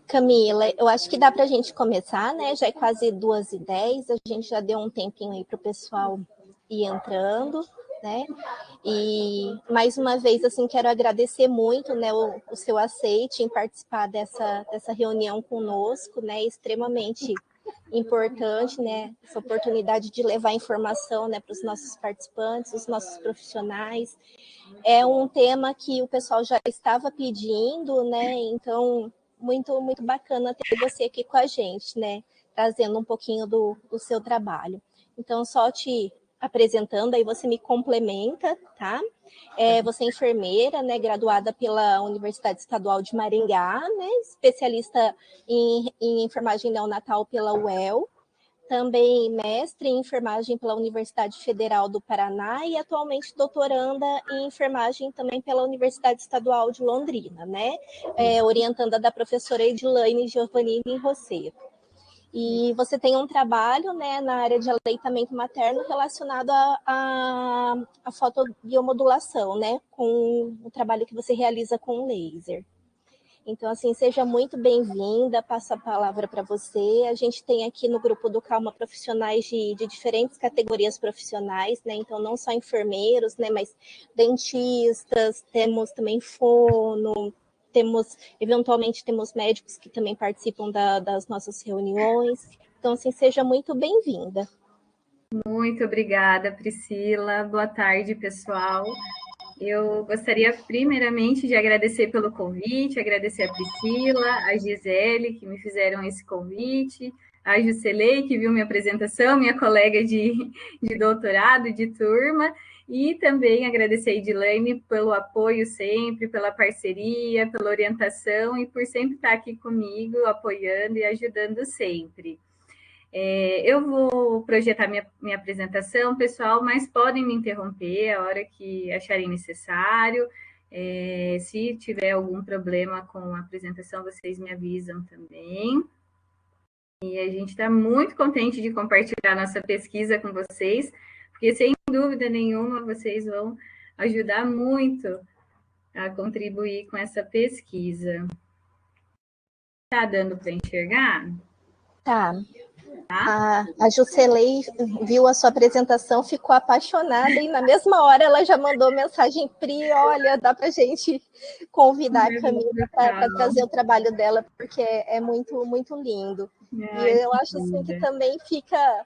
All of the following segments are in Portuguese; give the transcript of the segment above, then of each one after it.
Camila, eu acho que dá para a gente começar, né? Já é quase 2h10, a gente já deu um tempinho aí para o pessoal ir entrando, né? E mais uma vez, assim, quero agradecer muito, né, o seu aceite em participar dessa reunião conosco, né? Extremamente importante, né? Essa oportunidade de levar informação, né, para os nossos participantes, os nossos profissionais. É um tema que o pessoal já estava pedindo, né? Então, muito bacana ter você aqui com a gente, né? Trazendo um pouquinho do seu trabalho. Então, só te apresentando, aí você me complementa, tá? Você é enfermeira, né? Graduada pela Universidade Estadual de Maringá, né? Especialista em enfermagem neonatal pela UEL. Também mestre em enfermagem pela Universidade Federal do Paraná e atualmente doutoranda em enfermagem também pela Universidade Estadual de Londrina, né? Orientanda da professora Edilaine Giovannini Rosseto. E você tem um trabalho, né, na área de aleitamento materno relacionado à fotobiomodulação, né, com o trabalho que você realiza com laser. Então, assim, seja muito bem-vinda, passo a palavra para você. A gente tem aqui no grupo do Calma profissionais de diferentes categorias profissionais, né? Então, não só enfermeiros, né? Mas dentistas, temos também fono, eventualmente, temos médicos que também participam das nossas reuniões. Então, assim, seja muito bem-vinda. Muito obrigada, Priscila. Boa tarde, pessoal. Eu gostaria, primeiramente, de agradecer pelo convite, agradecer a Priscila, a Gisele, que me fizeram esse convite, a Juscelei, que viu minha apresentação, minha colega de doutorado, de turma, e também agradecer a Edilaine pelo apoio sempre, pela parceria, pela orientação e por sempre estar aqui comigo, apoiando e ajudando sempre. Eu vou projetar minha apresentação, pessoal, mas podem me interromper a hora que acharem necessário. Se tiver algum problema com a apresentação, vocês me avisam também. E a gente está muito contente de compartilhar nossa pesquisa com vocês, porque, sem dúvida nenhuma, vocês vão ajudar muito a contribuir com essa pesquisa. Está dando para enxergar? Tá. A Juscelei viu a sua apresentação, ficou apaixonada e na mesma hora ela já mandou mensagem: Pri, olha, dá para a gente convidar a Camila para trazer o trabalho dela, porque é muito, muito lindo. E eu acho assim que também fica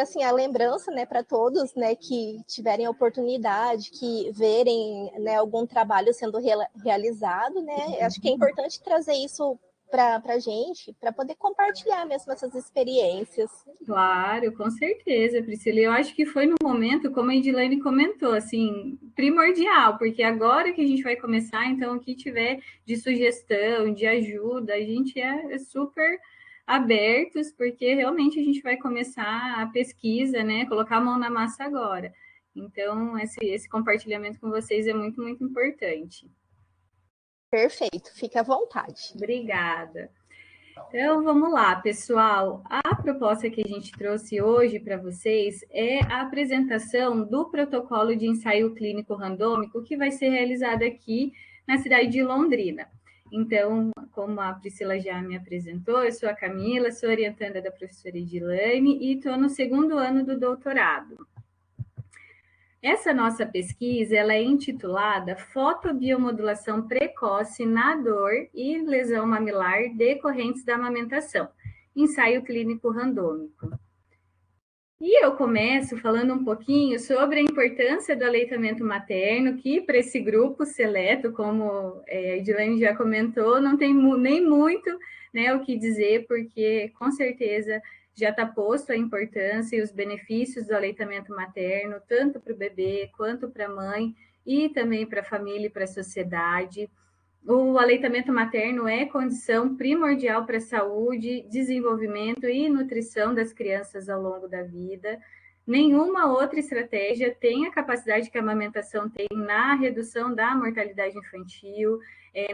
assim a lembrança, né, para todos, né, que tiverem a oportunidade, que verem, né, algum trabalho sendo realizado, né. Acho que é importante trazer isso para a gente, para poder compartilhar mesmo essas experiências. Claro, com certeza, Priscila. Eu acho que foi no momento, como a Edilene comentou, assim, primordial, porque agora que a gente vai começar, então, o que tiver de sugestão, de ajuda, a gente é super abertos, porque realmente a gente vai começar a pesquisa, né? Colocar a mão na massa agora. Então, esse compartilhamento com vocês é muito, muito importante. Perfeito, fique à vontade. Obrigada. Então, vamos lá, pessoal. A proposta que a gente trouxe hoje para vocês é a apresentação do protocolo de ensaio clínico randômico que vai ser realizado aqui na cidade de Londrina. Então, como a Priscila já me apresentou, eu sou a Camila, sou orientanda da professora Edilaine e estou no 2º ano do doutorado. Essa nossa pesquisa ela é intitulada Fotobiomodulação Precoce na Dor e Lesão Mamilar Decorrentes da Amamentação, ensaio clínico randômico. E eu começo falando um pouquinho sobre a importância do aleitamento materno, que para esse grupo seleto, como a Edilene já comentou, não tem nem muito, né, o que dizer, porque com certeza já está posto a importância e os benefícios do aleitamento materno, tanto para o bebê quanto para a mãe, e também para a família e para a sociedade. O aleitamento materno é condição primordial para a saúde, desenvolvimento e nutrição das crianças ao longo da vida. Nenhuma outra estratégia tem a capacidade que a amamentação tem na redução da mortalidade infantil,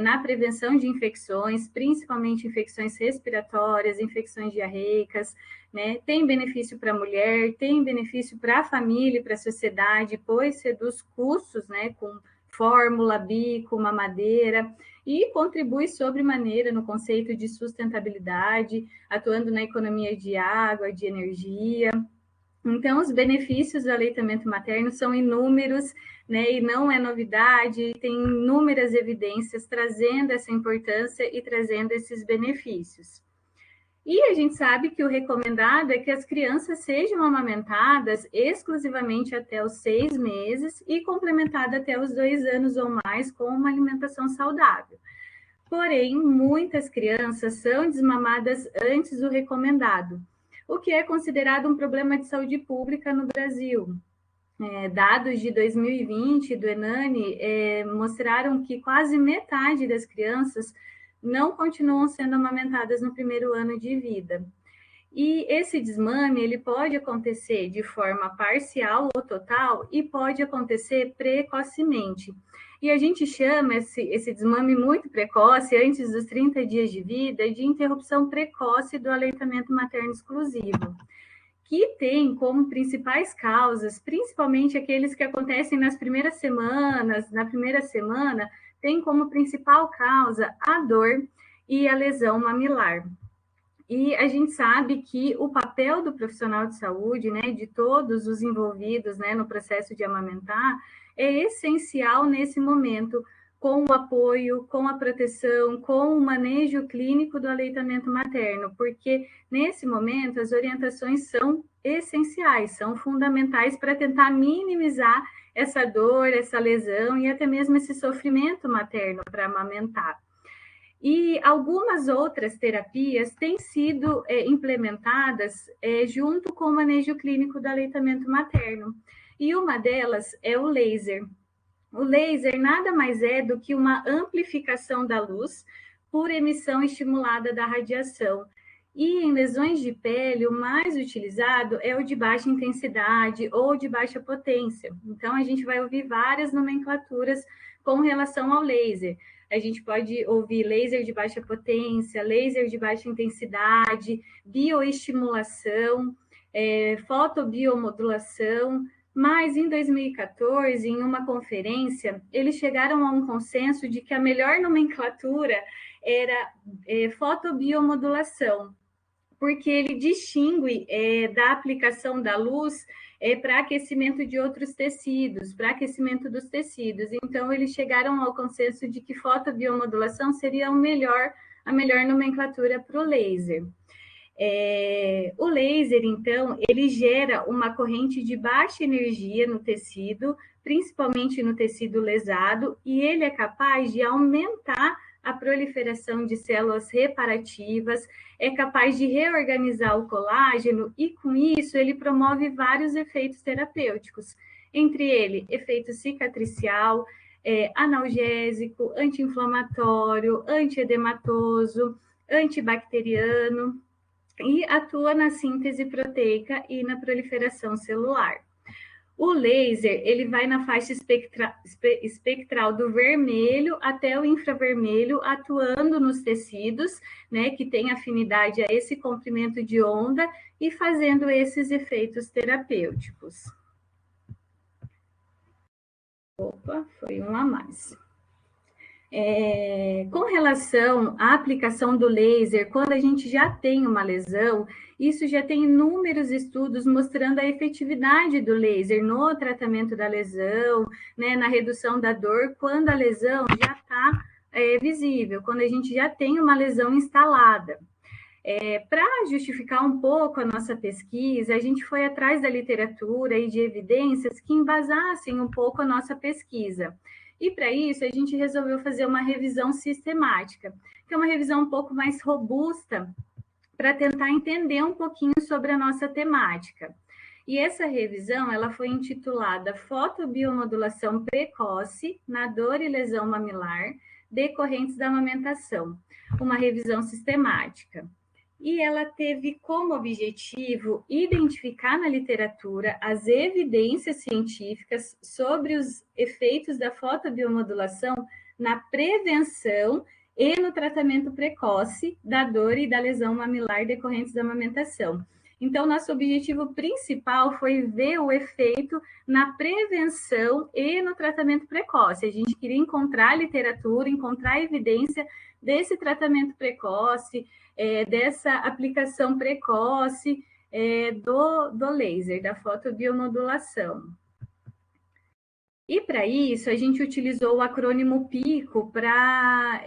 na prevenção de infecções, principalmente infecções respiratórias, infecções diarreicas, né? Tem benefício para a mulher, tem benefício para a família e para a sociedade, pois reduz custos, né, com fórmula, bico, mamadeira, e contribui sobremaneira no conceito de sustentabilidade, atuando na economia de água, de energia. Então, os benefícios do aleitamento materno são inúmeros, né, e não é novidade, tem inúmeras evidências trazendo essa importância e trazendo esses benefícios. E a gente sabe que o recomendado é que as crianças sejam amamentadas exclusivamente até os 6 meses e complementadas até os 2 anos ou mais com uma alimentação saudável. Porém, muitas crianças são desmamadas antes do recomendado, o que é considerado um problema de saúde pública no Brasil. Dados de 2020 do ENANI mostraram que quase metade das crianças não continuam sendo amamentadas no primeiro ano de vida. E esse desmame, ele pode acontecer de forma parcial ou total e pode acontecer precocemente. E a gente chama esse desmame muito precoce, antes dos 30 dias de vida, de interrupção precoce do aleitamento materno exclusivo, que tem como principais causas, principalmente aqueles que acontecem nas primeiras semanas, na primeira semana, tem como principal causa a dor e a lesão mamilar. E a gente sabe que o papel do profissional de saúde, né, de todos os envolvidos, né, no processo de amamentar, é essencial nesse momento, com o apoio, com a proteção, com o manejo clínico do aleitamento materno, porque nesse momento as orientações são essenciais, são fundamentais para tentar minimizar essa dor, essa lesão e até mesmo esse sofrimento materno para amamentar. E algumas outras terapias têm sido implementadas junto com o manejo clínico do aleitamento materno. E uma delas é o laser. O laser nada mais é do que uma amplificação da luz por emissão estimulada da radiação. E em lesões de pele, o mais utilizado é o de baixa intensidade ou de baixa potência. Então, a gente vai ouvir várias nomenclaturas com relação ao laser. A gente pode ouvir laser de baixa potência, laser de baixa intensidade, bioestimulação, fotobiomodulação. Mas em 2014, em uma conferência, eles chegaram a um consenso de que a melhor nomenclatura era fotobiomodulação, porque ele distingue da aplicação da luz para aquecimento de outros tecidos, para aquecimento dos tecidos. Então, eles chegaram ao consenso de que fotobiomodulação seria a melhor nomenclatura para o laser. O laser, então, ele gera uma corrente de baixa energia no tecido, principalmente no tecido lesado, e ele é capaz de aumentar a proliferação de células reparativas, é capaz de reorganizar o colágeno e, com isso, ele promove vários efeitos terapêuticos, entre eles, efeito cicatricial, analgésico, anti-inflamatório, antiedematoso, antibacteriano, e atua na síntese proteica e na proliferação celular. O laser, ele vai na faixa espectral do vermelho até o infravermelho, atuando nos tecidos, né, que tem afinidade a esse comprimento de onda e fazendo esses efeitos terapêuticos. Opa, foi um a mais. Com relação à aplicação do laser, quando a gente já tem uma lesão, isso já tem inúmeros estudos mostrando a efetividade do laser no tratamento da lesão, né, na redução da dor, quando a lesão já está visível, quando a gente já tem uma lesão instalada. Para justificar um pouco a nossa pesquisa, a gente foi atrás da literatura e de evidências que embasassem um pouco a nossa pesquisa. E para isso, a gente resolveu fazer uma revisão sistemática, que é uma revisão um pouco mais robusta, para tentar entender um pouquinho sobre a nossa temática. E essa revisão, ela foi intitulada Fotobiomodulação Precoce na Dor e Lesão Mamilar Decorrentes da Amamentação, uma revisão sistemática. E ela teve como objetivo identificar na literatura as evidências científicas sobre os efeitos da fotobiomodulação na prevenção e no tratamento precoce da dor e da lesão mamilar decorrentes da amamentação. Então, nosso objetivo principal foi ver o efeito na prevenção e no tratamento precoce. A gente queria encontrar literatura, encontrar evidência desse tratamento precoce, dessa aplicação precoce do laser, da fotobiomodulação. E para isso, a gente utilizou o acrônimo PICO para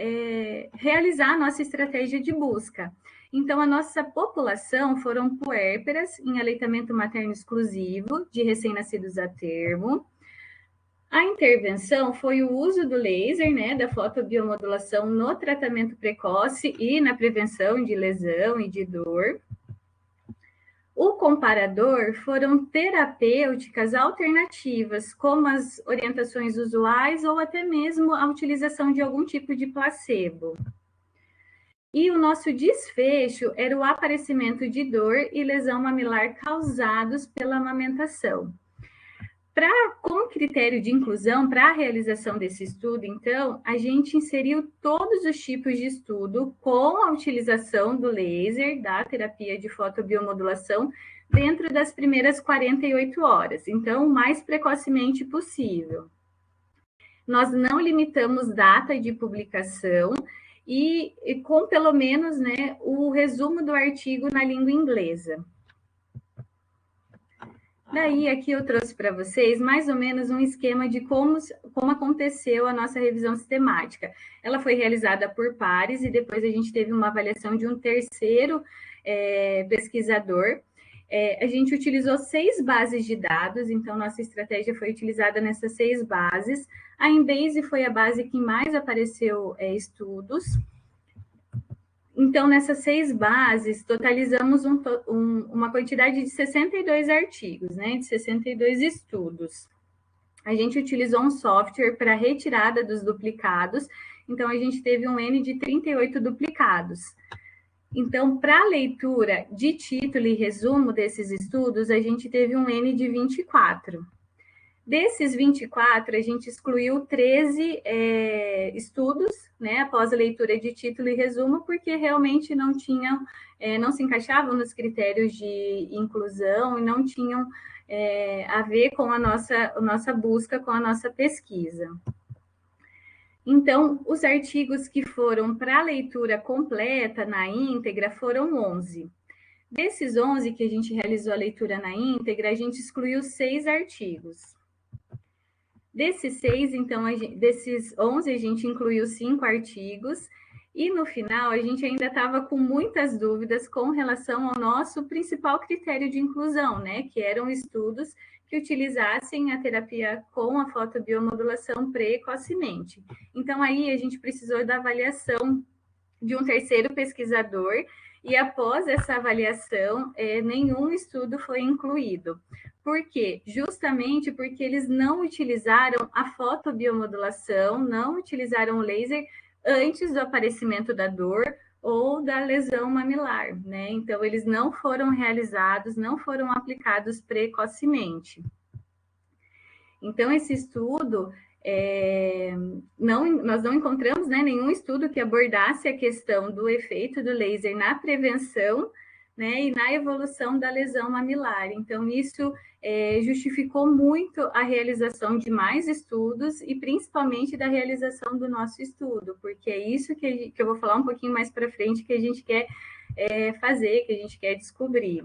realizar a nossa estratégia de busca. Então, a nossa população foram puérperas em aleitamento materno exclusivo, de recém-nascidos a termo. A intervenção foi o uso do laser, né, da fotobiomodulação no tratamento precoce e na prevenção de lesão e de dor. O comparador foram terapêuticas alternativas, como as orientações usuais ou até mesmo a utilização de algum tipo de placebo. E o nosso desfecho era o aparecimento de dor e lesão mamilar causados pela amamentação. Como critério de inclusão para a realização desse estudo, então, a gente inseriu todos os tipos de estudo com a utilização do laser, da terapia de fotobiomodulação, dentro das primeiras 48 horas, então, o mais precocemente possível. Nós não limitamos data de publicação e com pelo menos, né, o resumo do artigo na língua inglesa. Daí, aqui eu trouxe para vocês mais ou menos um esquema de como aconteceu a nossa revisão sistemática. Ela foi realizada por pares e depois a gente teve uma avaliação de um terceiro pesquisador. A gente utilizou 6 bases de dados, então nossa estratégia foi utilizada nessas 6 bases. A Embase foi a base que mais apareceu estudos. Então, nessas 6 bases, totalizamos uma quantidade de 62 artigos, né, de 62 estudos. A gente utilizou um software para retirada dos duplicados, então a gente teve um N de 38 duplicados. Então, para a leitura de título e resumo desses estudos, a gente teve um N de 24. Desses 24, a gente excluiu 13 estudos, né, após a leitura de título e resumo, porque realmente não se encaixavam nos critérios de inclusão e não tinham a ver com a nossa busca, com a nossa pesquisa. Então, os artigos que foram para a leitura completa, na íntegra, foram 11. Desses 11 que a gente realizou a leitura na íntegra, a gente excluiu 6 artigos. Desses 6, então, desses 11, a gente incluiu 5 artigos, e no final a gente ainda estava com muitas dúvidas com relação ao nosso principal critério de inclusão, né? Que eram estudos que utilizassem a terapia com a fotobiomodulação precocemente. Então, aí a gente precisou da avaliação de um terceiro pesquisador, e após essa avaliação, nenhum estudo foi incluído. Por quê? Justamente porque eles não utilizaram a fotobiomodulação, não utilizaram o laser antes do aparecimento da dor ou da lesão mamilar, né? Então, eles não foram realizados, não foram aplicados precocemente. Então, esse estudo, nós não encontramos, né, nenhum estudo que abordasse a questão do efeito do laser na prevenção, né, e na evolução da lesão mamilar. Então, isso justificou muito a realização de mais estudos e principalmente da realização do nosso estudo, porque é isso que eu vou falar um pouquinho mais para frente, que a gente quer fazer, que a gente quer descobrir.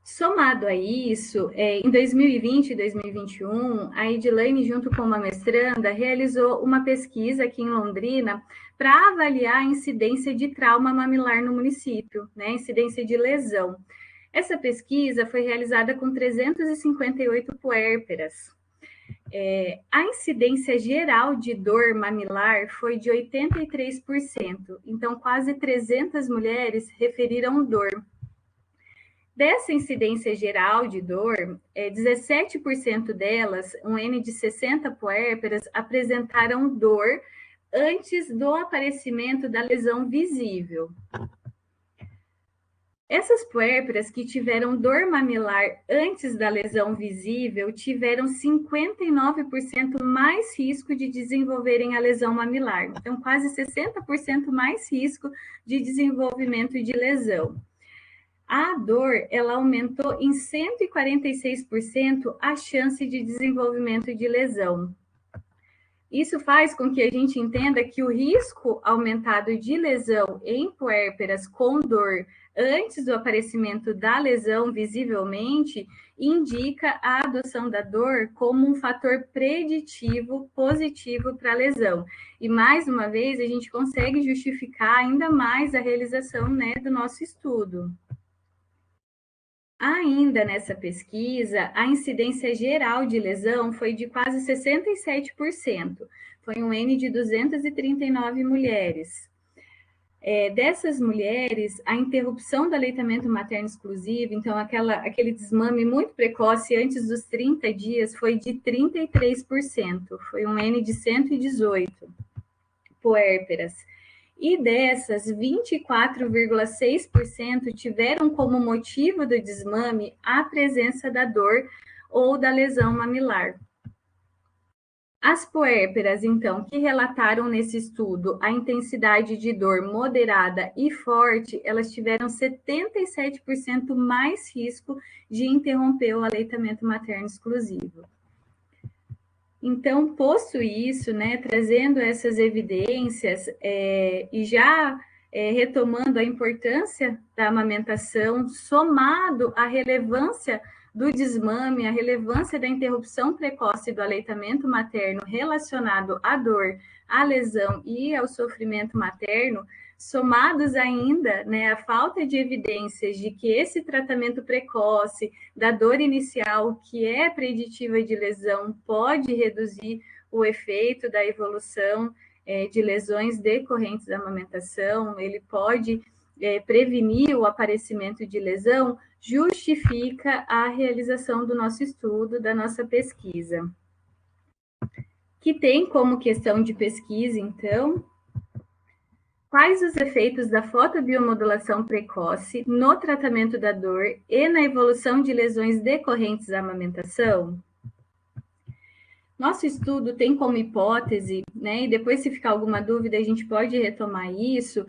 Somado a isso, em 2020 e 2021, a Edilane, junto com uma mestranda, realizou uma pesquisa aqui em Londrina para avaliar a incidência de trauma mamilar no município, né, incidência de lesão. Essa pesquisa foi realizada com 358 puérperas. A incidência geral de dor mamilar foi de 83%, então quase 300 mulheres referiram dor. Dessa incidência geral de dor, 17% delas, um N de 60 puérperas, apresentaram dor antes do aparecimento da lesão visível. Essas puérperas que tiveram dor mamilar antes da lesão visível tiveram 59% mais risco de desenvolverem a lesão mamilar. Então, quase 60% mais risco de desenvolvimento de lesão. a dor, ela aumentou em 146% a chance de desenvolvimento de lesão. Isso faz com que a gente entenda que o risco aumentado de lesão em puérperas com dor antes do aparecimento da lesão visivelmente indica a adoção da dor como um fator preditivo positivo para a lesão. E, mais uma vez, a gente consegue justificar ainda mais a realização, né, do nosso estudo. Ainda nessa pesquisa, a incidência geral de lesão foi de quase 67%. Foi um N de 239 mulheres. Dessas mulheres, a interrupção do aleitamento materno exclusivo, então aquele desmame muito precoce antes dos 30 dias, foi de 33%. Foi um N de 118 puérperas. E dessas, 24,6% tiveram como motivo do desmame a presença da dor ou da lesão mamilar. As puérperas, então, que relataram nesse estudo a intensidade de dor moderada e forte, elas tiveram 77% mais risco de interromper o aleitamento materno exclusivo. Então, posto isso, né, trazendo essas evidências e já retomando a importância da amamentação, somado à relevância do desmame, a relevância da interrupção precoce do aleitamento materno relacionado à dor, à lesão e ao sofrimento materno, somados ainda, né, a falta de evidências de que esse tratamento precoce da dor inicial, que é preditiva de lesão, pode reduzir o efeito da evolução de lesões decorrentes da amamentação, ele pode prevenir o aparecimento de lesão, justifica a realização do nosso estudo, da nossa pesquisa. Que tem como questão de pesquisa, então, quais os efeitos da fotobiomodulação precoce no tratamento da dor e na evolução de lesões decorrentes da amamentação? Nosso estudo tem como hipótese, né, e depois se ficar alguma dúvida a gente pode retomar isso,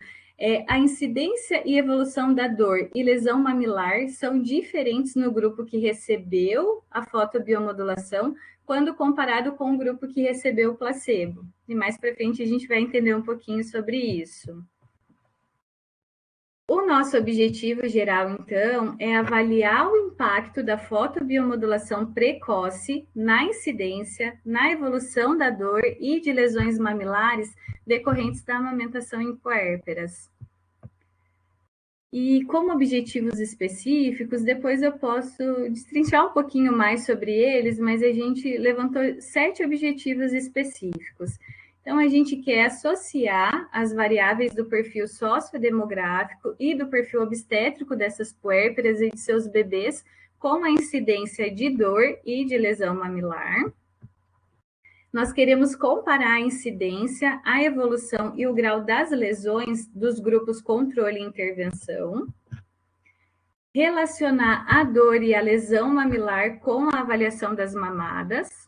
a incidência e evolução da dor e lesão mamilar são diferentes no grupo que recebeu a fotobiomodulação quando comparado com o grupo que recebeu o placebo. E mais para frente a gente vai entender um pouquinho sobre isso. O nosso objetivo geral, então, é avaliar o impacto da fotobiomodulação precoce na incidência, na evolução da dor e de lesões mamilares decorrentes da amamentação em puérperas. E como objetivos específicos, depois eu posso destrinchar um pouquinho mais sobre eles, mas a gente levantou 7 objetivos específicos. Então, a gente quer associar as variáveis do perfil sociodemográfico e do perfil obstétrico dessas puérperas e de seus bebês com a incidência de dor e de lesão mamilar. Nós queremos comparar a incidência, a evolução e o grau das lesões dos grupos controle e intervenção. Relacionar a dor e a lesão mamilar com a avaliação das mamadas.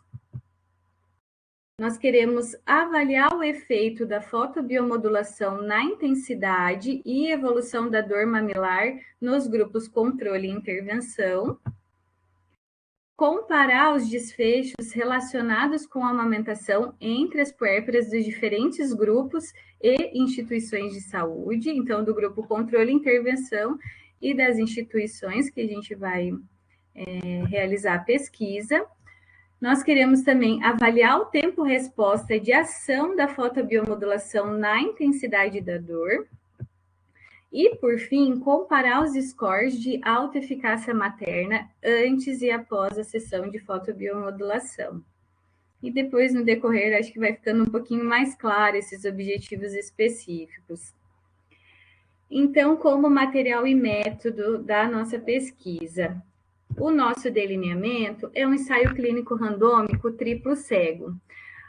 Nós queremos avaliar o efeito da fotobiomodulação na intensidade e evolução da dor mamilar nos grupos controle e intervenção. Comparar os desfechos relacionados com a amamentação entre as puérperas dos diferentes grupos e instituições de saúde, então do grupo controle e intervenção e das instituições que a gente vai realizar a pesquisa. Nós queremos também avaliar o tempo-resposta de ação da fotobiomodulação na intensidade da dor. E, por fim, comparar os scores de alta eficácia materna antes e após a sessão de fotobiomodulação. E depois, no decorrer, acho que vai ficando um pouquinho mais claro esses objetivos específicos. Então, como material e método da nossa pesquisa? O nosso delineamento é um ensaio clínico randômico triplo cego.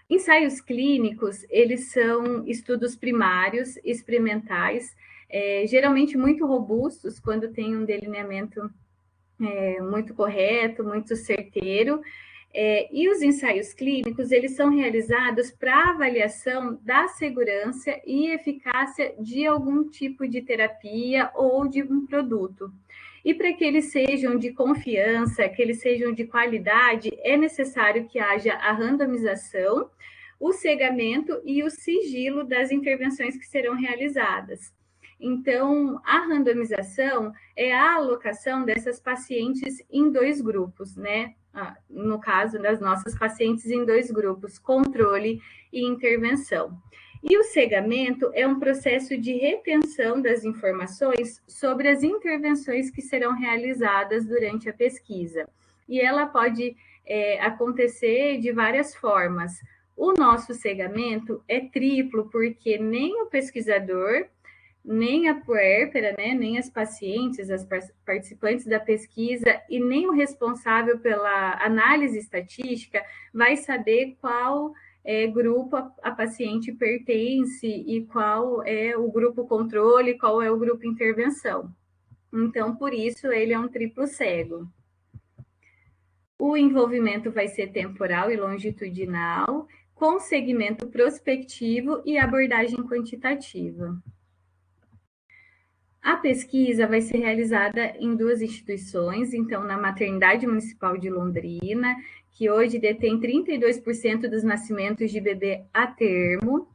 Ensaios clínicos, eles são estudos primários, experimentais, geralmente muito robustos, quando tem um delineamento muito correto, muito certeiro. E os ensaios clínicos, eles são realizados para avaliação da segurança e eficácia de algum tipo de terapia ou de um produto. E para que eles sejam de confiança, que eles sejam de qualidade, é necessário que haja a randomização, o cegamento e o sigilo das intervenções que serão realizadas. Então, a randomização é a alocação dessas pacientes em 2 grupos, né? No caso das nossas pacientes, em 2 grupos, controle e intervenção. E o cegamento é um processo de retenção das informações sobre as intervenções que serão realizadas durante a pesquisa. E ela pode acontecer de várias formas. O nosso cegamento é triplo, porque nem o pesquisador, nem a puérpera, né, nem as pacientes, as participantes da pesquisa e nem o responsável pela análise estatística vai saber qual grupo a paciente pertence e qual é o grupo controle, qual é o grupo intervenção. Então, por isso, ele é um triplo cego. O envolvimento vai ser temporal e longitudinal, com segmento prospectivo e abordagem quantitativa. A pesquisa vai ser realizada em 2 instituições, então na Maternidade Municipal de Londrina, que hoje detém 32% dos nascimentos de bebê a termo,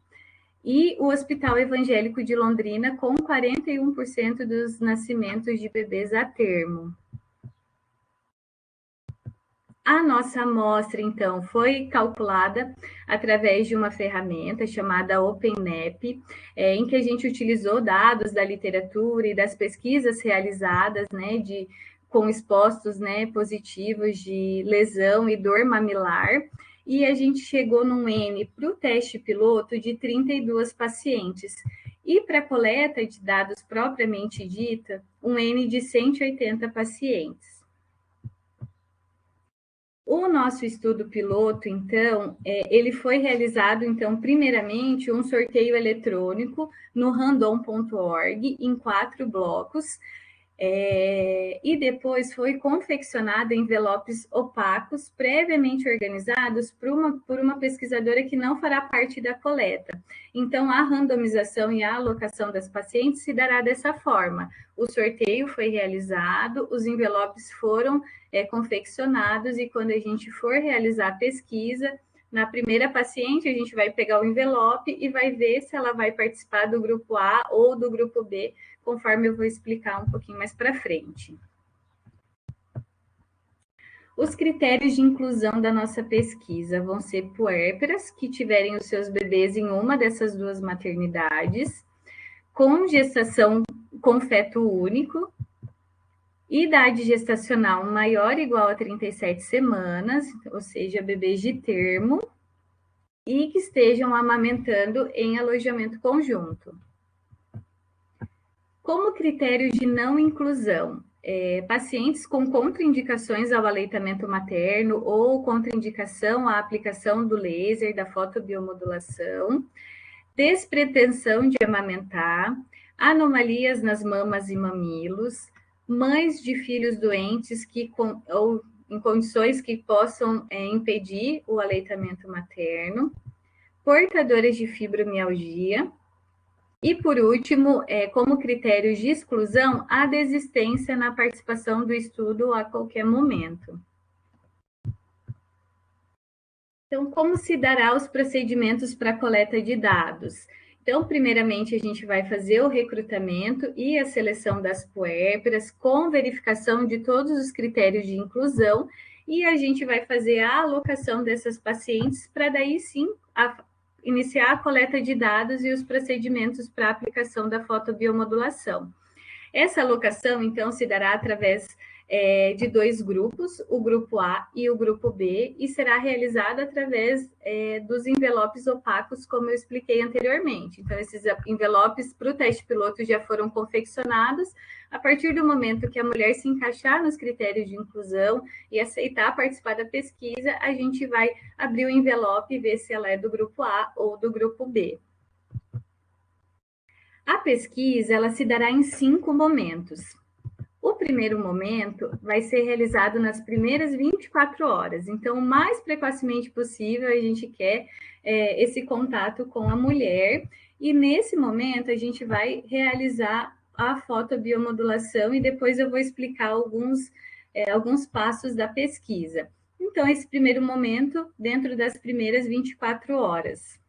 e o Hospital Evangélico de Londrina, com 41% dos nascimentos de bebês a termo. A nossa amostra, então, foi calculada através de uma ferramenta chamada OpenMap, em que a gente utilizou dados da literatura e das pesquisas realizadas, né, com expostos, né, positivos de lesão e dor mamilar, e a gente chegou num N para o teste piloto de 32 pacientes. E para a coleta de dados propriamente dita, um N de 180 pacientes. O nosso estudo piloto, então, ele foi realizado, então, primeiramente, um sorteio eletrônico no random.org em 4 blocos, e depois foi confeccionado envelopes opacos, previamente organizados por uma pesquisadora que não fará parte da coleta. Então, a randomização e a alocação das pacientes se dará dessa forma. O sorteio foi realizado, os envelopes foram confeccionados, e quando a gente for realizar a pesquisa, na primeira paciente, a gente vai pegar o envelope e vai ver se ela vai participar do grupo A ou do grupo B, conforme eu vou explicar um pouquinho mais para frente. Os critérios de inclusão da nossa pesquisa vão ser puérperas que tiverem os seus bebês em uma dessas 2 maternidades, com gestação com feto único, idade gestacional maior ou igual a 37 semanas, ou seja, bebês de termo, e que estejam amamentando em alojamento conjunto. Como critério de não inclusão, pacientes com contraindicações ao aleitamento materno ou contraindicação à aplicação do laser, da fotobiomodulação, despretensão de amamentar, anomalias nas mamas e mamilos, mães de filhos doentes ou em condições que possam impedir o aleitamento materno, portadoras de fibromialgia, e, por último, como critério de exclusão, a desistência na participação do estudo a qualquer momento. Então, como se dará os procedimentos para a coleta de dados? Então, primeiramente, a gente vai fazer o recrutamento e a seleção das puérperas, com verificação de todos os critérios de inclusão, e a gente vai fazer a alocação dessas pacientes para daí sim iniciar a coleta de dados e os procedimentos para a aplicação da fotobiomodulação. Essa alocação, então, se dará através de 2 grupos, o grupo A e o grupo B, e será realizada através dos envelopes opacos, como eu expliquei anteriormente. Então, esses envelopes para o teste piloto já foram confeccionados. A partir do momento que a mulher se encaixar nos critérios de inclusão e aceitar participar da pesquisa, a gente vai abrir o envelope e ver se ela é do grupo A ou do grupo B. A pesquisa, ela se dará em 5 momentos. O primeiro momento vai ser realizado nas primeiras 24 horas. Então, o mais precocemente possível, a gente quer esse contato com a mulher. E, nesse momento, a gente vai realizar a fotobiomodulação e depois eu vou explicar alguns passos da pesquisa. Então, esse primeiro momento, dentro das primeiras 24 horas.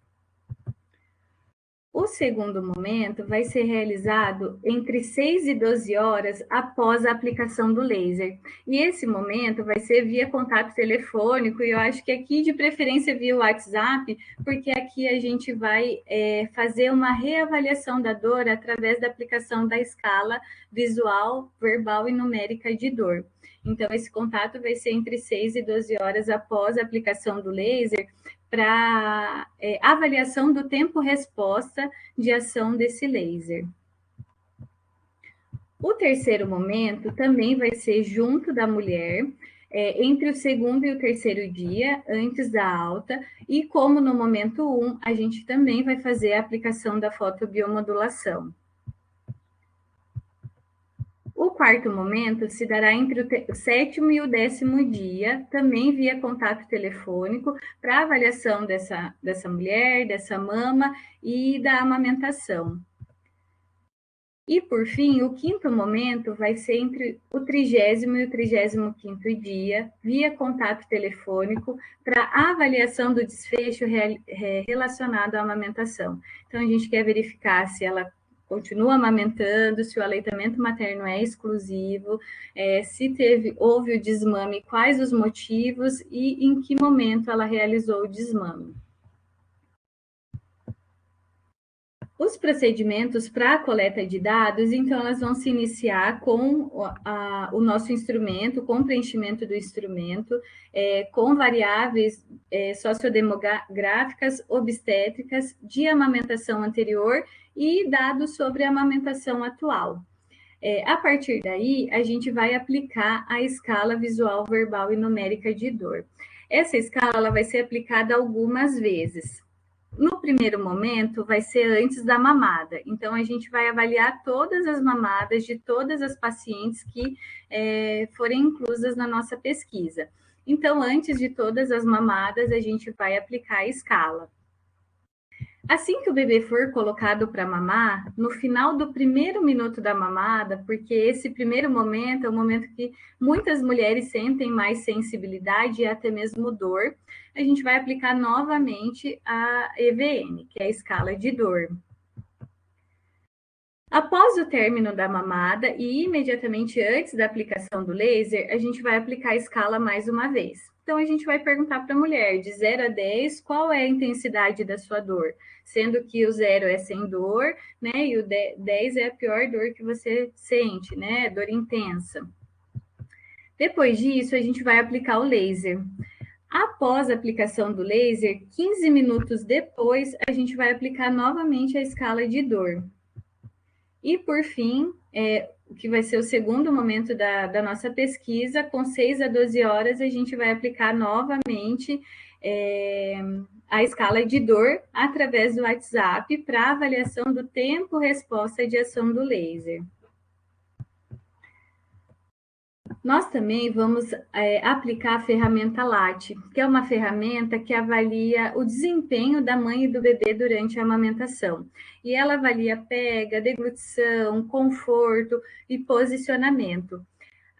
O segundo momento vai ser realizado entre 6 e 12 horas após a aplicação do laser. E esse momento vai ser via contato telefônico, e eu acho que aqui de preferência via WhatsApp, porque aqui a gente vai fazer uma reavaliação da dor através da aplicação da escala visual, verbal e numérica de dor. Então, esse contato vai ser entre 6 e 12 horas após a aplicação do laser, para avaliação do tempo-resposta de ação desse laser. O terceiro momento também vai ser junto da mulher, entre o segundo e o terceiro dia, antes da alta, e como no momento 1, a gente também vai fazer a aplicação da fotobiomodulação. O quarto momento se dará entre o sétimo e o 10º dia, também via contato telefônico, para avaliação dessa mulher, dessa mama e da amamentação. E, por fim, o quinto momento vai ser entre o 30º e o 35º dia, via contato telefônico, para avaliação do desfecho relacionado à amamentação. Então, a gente quer verificar se ela continua amamentando, se o aleitamento materno é exclusivo, se houve o desmame, quais os motivos e em que momento ela realizou o desmame. Os procedimentos para a coleta de dados, então, elas vão se iniciar com o nosso instrumento, com o preenchimento do instrumento, com variáveis sociodemográficas, obstétricas, de amamentação anterior e dados sobre a amamentação atual. A partir daí, a gente vai aplicar a escala visual, verbal e numérica de dor. Essa escala ela vai ser aplicada algumas vezes. No primeiro momento, vai ser antes da mamada. Então, a gente vai avaliar todas as mamadas de todas as pacientes que forem inclusas na nossa pesquisa. Então, antes de todas as mamadas, a gente vai aplicar a escala. Assim que o bebê for colocado para mamar, no final do primeiro minuto da mamada, porque esse primeiro momento é o momento que muitas mulheres sentem mais sensibilidade e até mesmo dor, a gente vai aplicar novamente a EVN, que é a escala de dor. Após o término da mamada e imediatamente antes da aplicação do laser, a gente vai aplicar a escala mais uma vez. Então, a gente vai perguntar para a mulher, de 0 a 10, qual é a intensidade da sua dor? Sendo que o 0 é sem dor, né? E o 10 é a pior dor que você sente, né? Dor intensa. Depois disso, a gente vai aplicar o laser. Após a aplicação do laser, 15 minutos depois, a gente vai aplicar novamente a escala de dor. E, por fim, o que vai ser o segundo momento da nossa pesquisa, com 6 a 12 horas, a gente vai aplicar novamente a escala de dor através do WhatsApp para avaliação do tempo-resposta de ação do laser. Nós também vamos aplicar a ferramenta LAT, que é uma ferramenta que avalia o desempenho da mãe e do bebê durante a amamentação. E ela avalia pega, deglutição, conforto e posicionamento.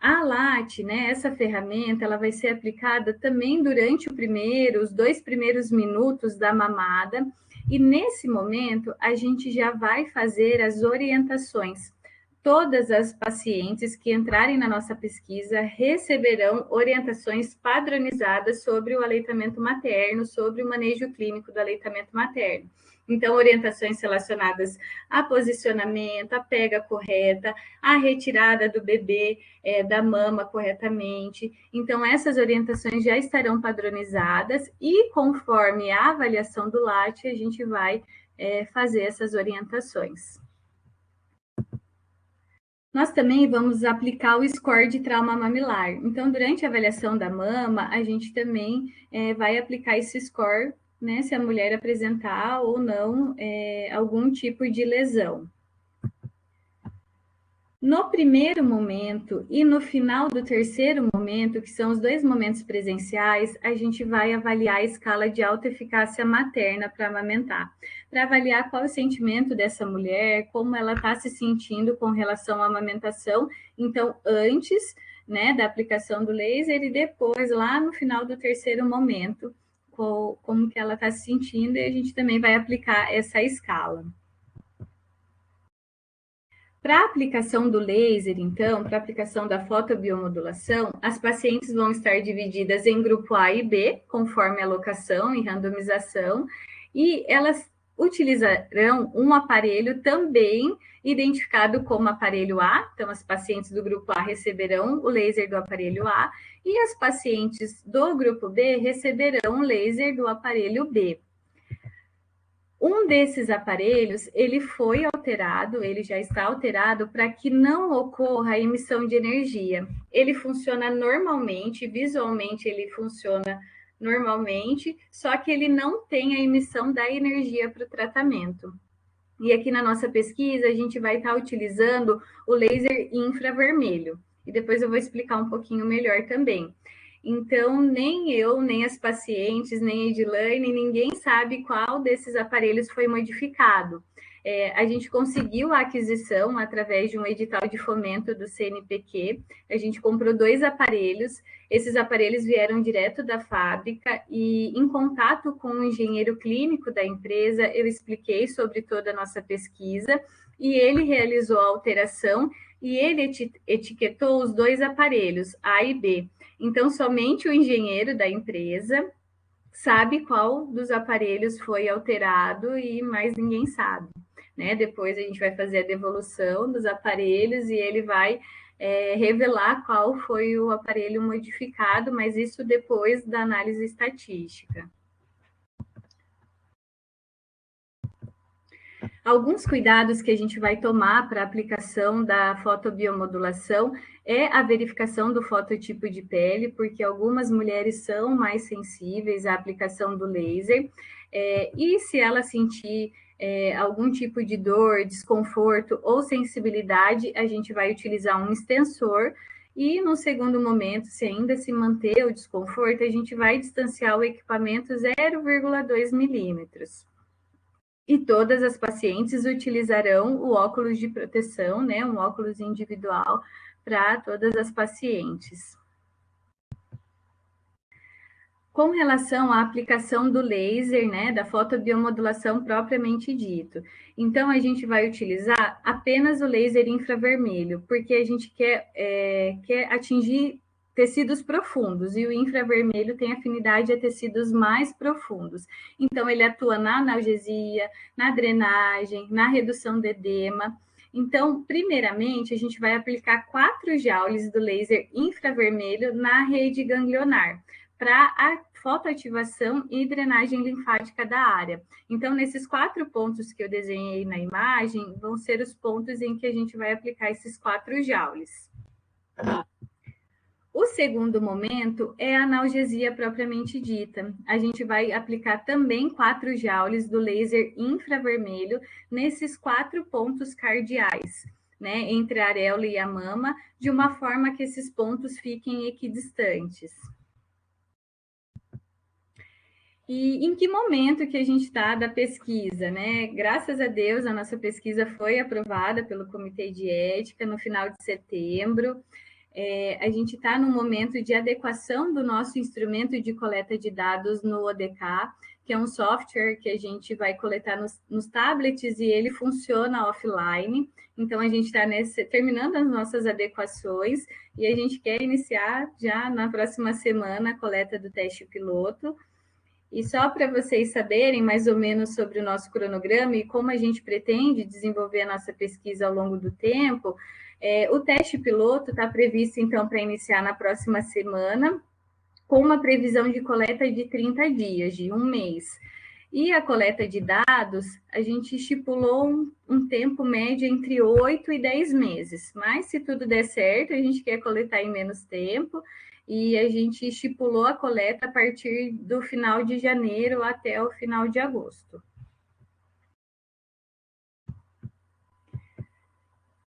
A LAT, né, essa ferramenta, ela vai ser aplicada também durante os 2 primeiros minutos da mamada, e nesse momento a gente já vai fazer as orientações. Todas as pacientes que entrarem na nossa pesquisa receberão orientações padronizadas sobre o aleitamento materno, sobre o manejo clínico do aleitamento materno. Então, orientações relacionadas a posicionamento, a pega correta, a retirada do bebê da mama corretamente. Então, essas orientações já estarão padronizadas e, conforme a avaliação do LAT, a gente vai fazer essas orientações. Nós também vamos aplicar o score de trauma mamilar. Então, durante a avaliação da mama, a gente também vai aplicar esse score, né, se a mulher apresentar ou não algum tipo de lesão. No primeiro momento e no final do terceiro momento, que são os 2 momentos presenciais, a gente vai avaliar a escala de autoeficácia materna para amamentar, para avaliar qual é o sentimento dessa mulher, como ela está se sentindo com relação à amamentação. Então, antes, né, da aplicação do laser e depois, lá no final do terceiro momento, como que ela está se sentindo, e a gente também vai aplicar essa escala. Para a aplicação do laser, então, para a aplicação da fotobiomodulação, as pacientes vão estar divididas em grupo A e B, conforme a alocação e randomização, e elas utilizarão um aparelho também identificado como aparelho A. Então, as pacientes do grupo A receberão o laser do aparelho A e as pacientes do grupo B receberão o laser do aparelho B. Um desses aparelhos, ele foi alterado, ele já está alterado para que não ocorra a emissão de energia. Ele funciona normalmente, visualmente ele funciona normalmente, só que ele não tem a emissão da energia para o tratamento. E aqui na nossa pesquisa, a gente vai estar utilizando o laser infravermelho. E depois eu vou explicar um pouquinho melhor também. Então, nem eu, nem as pacientes, nem a Edilane, ninguém sabe qual desses aparelhos foi modificado. A gente conseguiu a aquisição através de um edital de fomento do CNPq. A gente comprou 2 aparelhos. Esses aparelhos vieram direto da fábrica e, em contato com o engenheiro clínico da empresa, eu expliquei sobre toda a nossa pesquisa e ele realizou a alteração e ele etiquetou os 2 aparelhos, A e B. Então, somente o engenheiro da empresa sabe qual dos aparelhos foi alterado e mais ninguém sabe, né? Depois a gente vai fazer a devolução dos aparelhos e ele vai revelar qual foi o aparelho modificado, mas isso depois da análise estatística. Alguns cuidados que a gente vai tomar para a aplicação da fotobiomodulação é a verificação do fototipo de pele, porque algumas mulheres são mais sensíveis à aplicação do laser, e se ela sentir algum tipo de dor, desconforto ou sensibilidade, a gente vai utilizar um extensor, e no segundo momento, se ainda se manter o desconforto, a gente vai distanciar o equipamento 0,2 milímetros. E todas as pacientes utilizarão o óculos de proteção, né, um óculos individual para todas as pacientes. Com relação à aplicação do laser, né, da fotobiomodulação propriamente dito. Então, a gente vai utilizar apenas o laser infravermelho, porque a gente quer atingir tecidos profundos, e o infravermelho tem afinidade a tecidos mais profundos. Então, ele atua na analgesia, na drenagem, na redução do edema. Então, primeiramente, a gente vai aplicar 4 joules do laser infravermelho na rede ganglionar, para a fotoativação e drenagem linfática da área. Então, nesses 4 pontos que eu desenhei na imagem, vão ser os pontos em que a gente vai aplicar esses 4 joules. O segundo momento é a analgesia propriamente dita. A gente vai aplicar também 4 joules do laser infravermelho nesses 4 pontos cardeais, né, entre a areola e a mama, de uma forma que esses pontos fiquem equidistantes. E em que momento que a gente está da pesquisa, né? Graças a Deus, a nossa pesquisa foi aprovada pelo Comitê de Ética no final de setembro. A gente está no momento de adequação do nosso instrumento de coleta de dados no ODK, que é um software que a gente vai coletar nos tablets e ele funciona offline. Então, a gente está terminando as nossas adequações e a gente quer iniciar já na próxima semana a coleta do teste piloto. E só para vocês saberem mais ou menos sobre o nosso cronograma e como a gente pretende desenvolver a nossa pesquisa ao longo do tempo, o teste piloto está previsto, então, para iniciar na próxima semana, com uma previsão de coleta de 30 dias, de 1 mês. E a coleta de dados, a gente estipulou um tempo médio entre 8 e 10 meses, mas se tudo der certo, a gente quer coletar em menos tempo, e a gente estipulou a coleta a partir do final de janeiro até o final de agosto.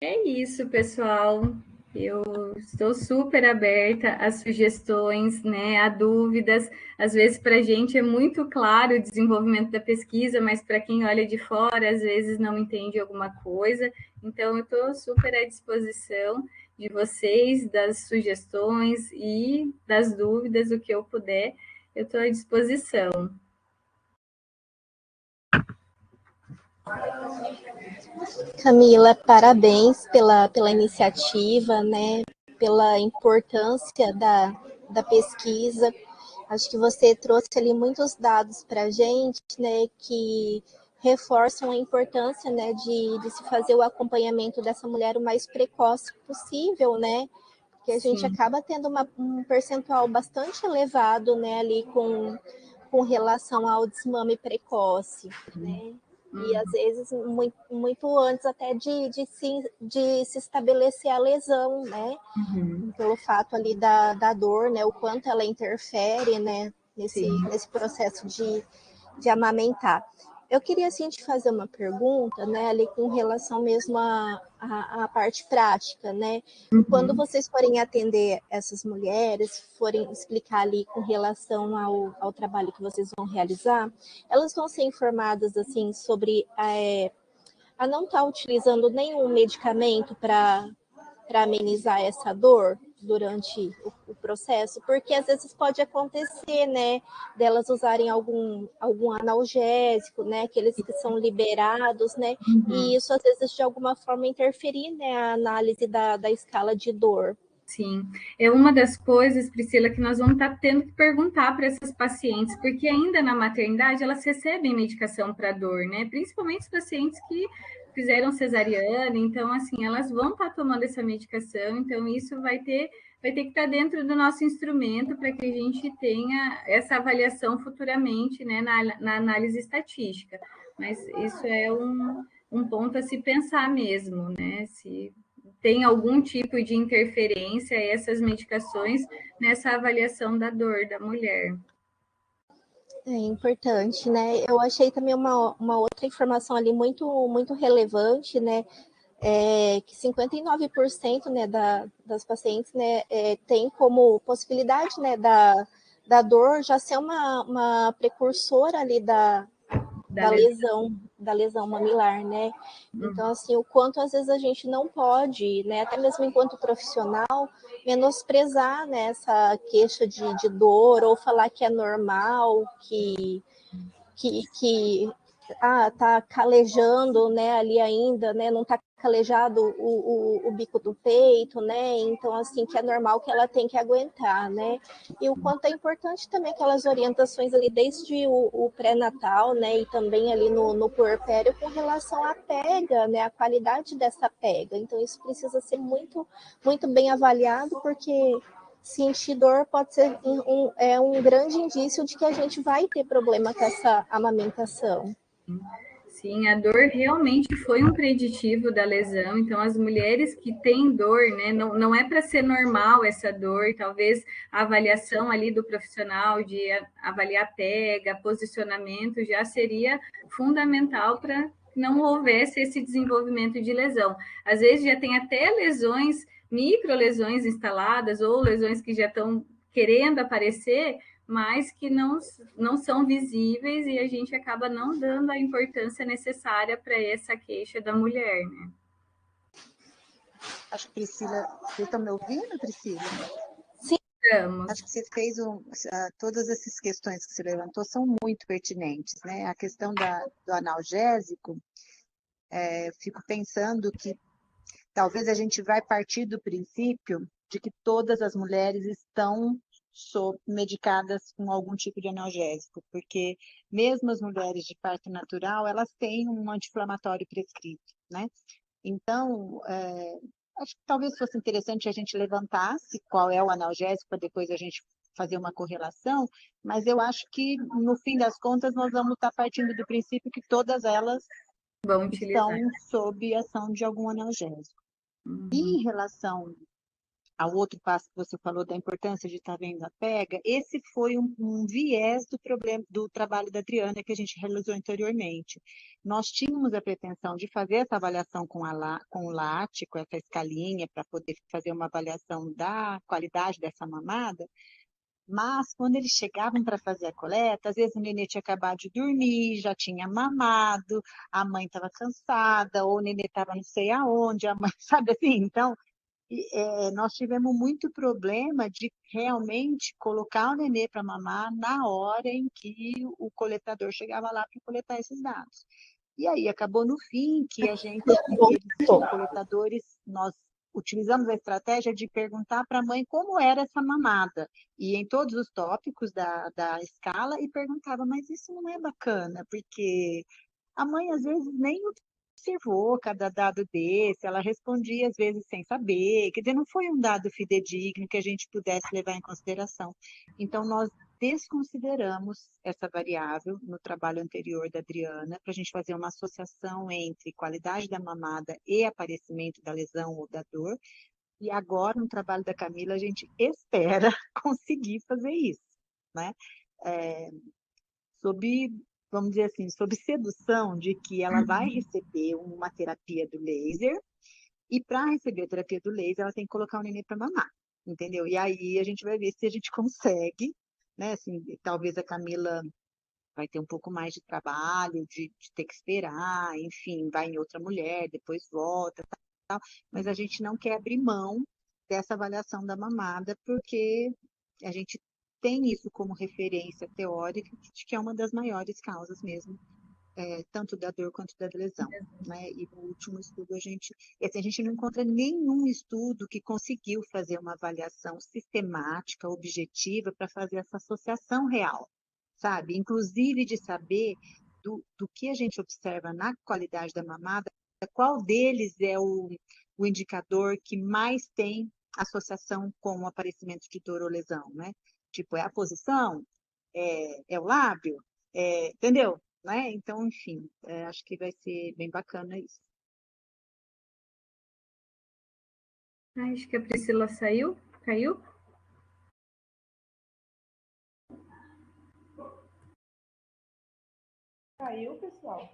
É isso, pessoal. Eu estou super aberta a sugestões, né, a dúvidas. Às vezes, para a gente é muito claro o desenvolvimento da pesquisa, mas para quem olha de fora, às vezes não entende alguma coisa. Então, eu estou super à disposição de vocês, das sugestões e das dúvidas, o que eu puder, eu estou à disposição. Camila, parabéns pela iniciativa, né? Pela importância da pesquisa. Acho que você trouxe ali muitos dados para a gente, né, que reforçam a importância, né, de se fazer o acompanhamento dessa mulher o mais precoce possível, né? Porque a gente acaba tendo um percentual bastante elevado, né, ali com relação ao desmame precoce, né? E às vezes muito antes até de se estabelecer a lesão, né? Pelo fato ali da dor, né? O quanto ela interfere, né? Nesse processo de amamentar. Eu queria assim te fazer uma pergunta, né, ali com relação mesmo à parte prática, né? Quando vocês forem atender essas mulheres, forem explicar ali com relação ao trabalho que vocês vão realizar, elas vão ser informadas assim sobre a não estar utilizando nenhum medicamento para amenizar essa dor durante o processo, porque às vezes pode acontecer, né, delas usarem algum analgésico, né, aqueles que são liberados, né, e isso às vezes de alguma forma interferir, né, a análise da escala de dor. Sim, é uma das coisas, Priscila, que nós vamos estar tendo que perguntar para essas pacientes, porque ainda na maternidade elas recebem medicação para dor, né? Principalmente os pacientes que fizeram cesariana, então assim, elas vão estar tomando essa medicação, então isso vai ter que estar dentro do nosso instrumento para que a gente tenha essa avaliação futuramente, né, na análise estatística. Mas isso é um ponto a se pensar mesmo, né? Se tem algum tipo de interferência essas medicações nessa avaliação da dor da mulher. É importante, né? Eu achei também uma outra informação ali muito relevante, né? Que 59%, né, das pacientes, né, tem como possibilidade, né, da dor já ser uma precursora ali da lesão mamilar, né? Então, assim, o quanto às vezes a gente não pode, né, até mesmo enquanto profissional, menosprezar, né, essa queixa de dor ou falar que é normal, que tá calejando, né, ali ainda, né, não tá calejado o bico do peito, né, então, assim, que é normal que ela tem que aguentar, né, e o quanto é importante também aquelas orientações ali desde o pré-natal, né, e também ali no puerpério com relação à pega, né, a qualidade dessa pega, então isso precisa ser muito bem avaliado, porque sentir dor pode ser um grande indício de que a gente vai ter problema com essa amamentação. Sim, a dor realmente foi um preditivo da lesão. Então, as mulheres que têm dor, né, não é para ser normal essa dor. Talvez a avaliação ali do profissional de avaliar pega, posicionamento, já seria fundamental para que não houvesse esse desenvolvimento de lesão. Às vezes já tem até lesões, microlesões instaladas ou lesões que já estão querendo aparecer, mas que não são visíveis e a gente acaba não dando a importância necessária para essa queixa da mulher, né? Acho que Priscila, vocês estão me ouvindo, Priscila? Sim. Acho que você fez todas essas questões que você levantou são muito pertinentes, né? A questão do analgésico, fico pensando que talvez a gente vai partir do princípio de que todas as mulheres estão medicadas com algum tipo de analgésico, porque mesmo as mulheres de parto natural, elas têm um anti-inflamatório prescrito, né? Então, acho que talvez fosse interessante a gente levantasse qual é o analgésico para depois a gente fazer uma correlação, mas eu acho que, no fim das contas, nós vamos estar partindo do princípio que todas elas estão sob ação de algum analgésico. E em relação ao outro passo que você falou da importância de estar vendo a pega, esse foi um viés do problema do trabalho da Adriana que a gente realizou anteriormente. Nós tínhamos a pretensão de fazer essa avaliação com o LAT, com essa escalinha, para poder fazer uma avaliação da qualidade dessa mamada, mas quando eles chegavam para fazer a coleta, às vezes o nenê tinha acabado de dormir, já tinha mamado, a mãe estava cansada, ou o nenê estava não sei aonde, a mãe, sabe assim? Então, nós tivemos muito problema de realmente colocar o nenê para mamar na hora em que o coletador chegava lá para coletar esses dados. E aí acabou no fim que a gente, os coletadores, nós utilizamos a estratégia de perguntar para a mãe como era essa mamada. E em todos os tópicos da escala, e perguntava, mas isso não é bacana, porque a mãe às vezes nem observou cada dado desse, ela respondia às vezes sem saber, quer dizer, não foi um dado fidedigno que a gente pudesse levar em consideração. Então, nós desconsideramos essa variável no trabalho anterior da Adriana, para a gente fazer uma associação entre qualidade da mamada e aparecimento da lesão ou da dor, e agora, no trabalho da Camila, a gente espera conseguir fazer isso, né? É, sob, vamos dizer assim, sob sedução de que ela vai receber uma terapia do laser, e para receber a terapia do laser, ela tem que colocar o neném para mamar, entendeu? E aí a gente vai ver se a gente consegue, né? Assim, talvez a Camila vai ter um pouco mais de trabalho, de ter que esperar, enfim, vai em outra mulher, depois volta, tal, mas a gente não quer abrir mão dessa avaliação da mamada, porque a gente tem isso como referência teórica, de que é uma das maiores causas mesmo, tanto da dor quanto da lesão. Né? E no último estudo, a gente não encontra nenhum estudo que conseguiu fazer uma avaliação sistemática, objetiva, para fazer essa associação real, sabe? Inclusive de saber do que a gente observa na qualidade da mamada, qual deles é o indicador que mais tem associação com o aparecimento de dor ou lesão, né? Tipo, é a posição? É o lábio? Entendeu? Né? Então, enfim, acho que vai ser bem bacana isso. Acho que a Priscila saiu, caiu. Caiu, pessoal?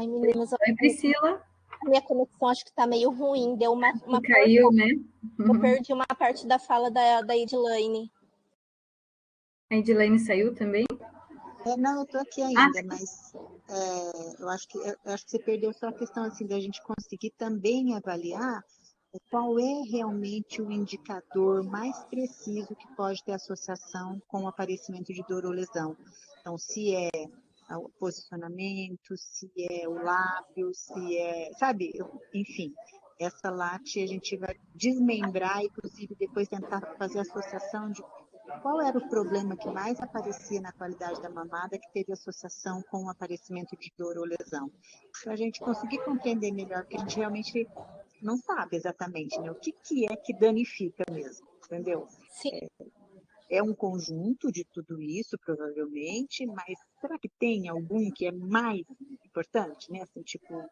Ai, meninas, Oi, Priscila. a minha conexão acho que está meio ruim, deu uma Caiu, né? Eu perdi uma parte da fala da Edilane. A Edilane saiu também? Não, eu estou aqui ainda, mas eu acho que você perdeu só a questão assim, da gente conseguir também avaliar qual é realmente o indicador mais preciso que pode ter associação com o aparecimento de dor ou lesão. Então, se é o posicionamento, se é o lábio, se é, sabe, enfim, essa late a gente vai desmembrar, inclusive depois tentar fazer a associação de qual era o problema que mais aparecia na qualidade da mamada que teve associação com o aparecimento de dor ou lesão. Para a gente conseguir compreender melhor, porque a gente realmente não sabe exatamente, né? O que é que danifica mesmo, entendeu? Sim. É um conjunto de tudo isso, provavelmente, mas será que tem algum que é mais importante, né? Assim, tipo,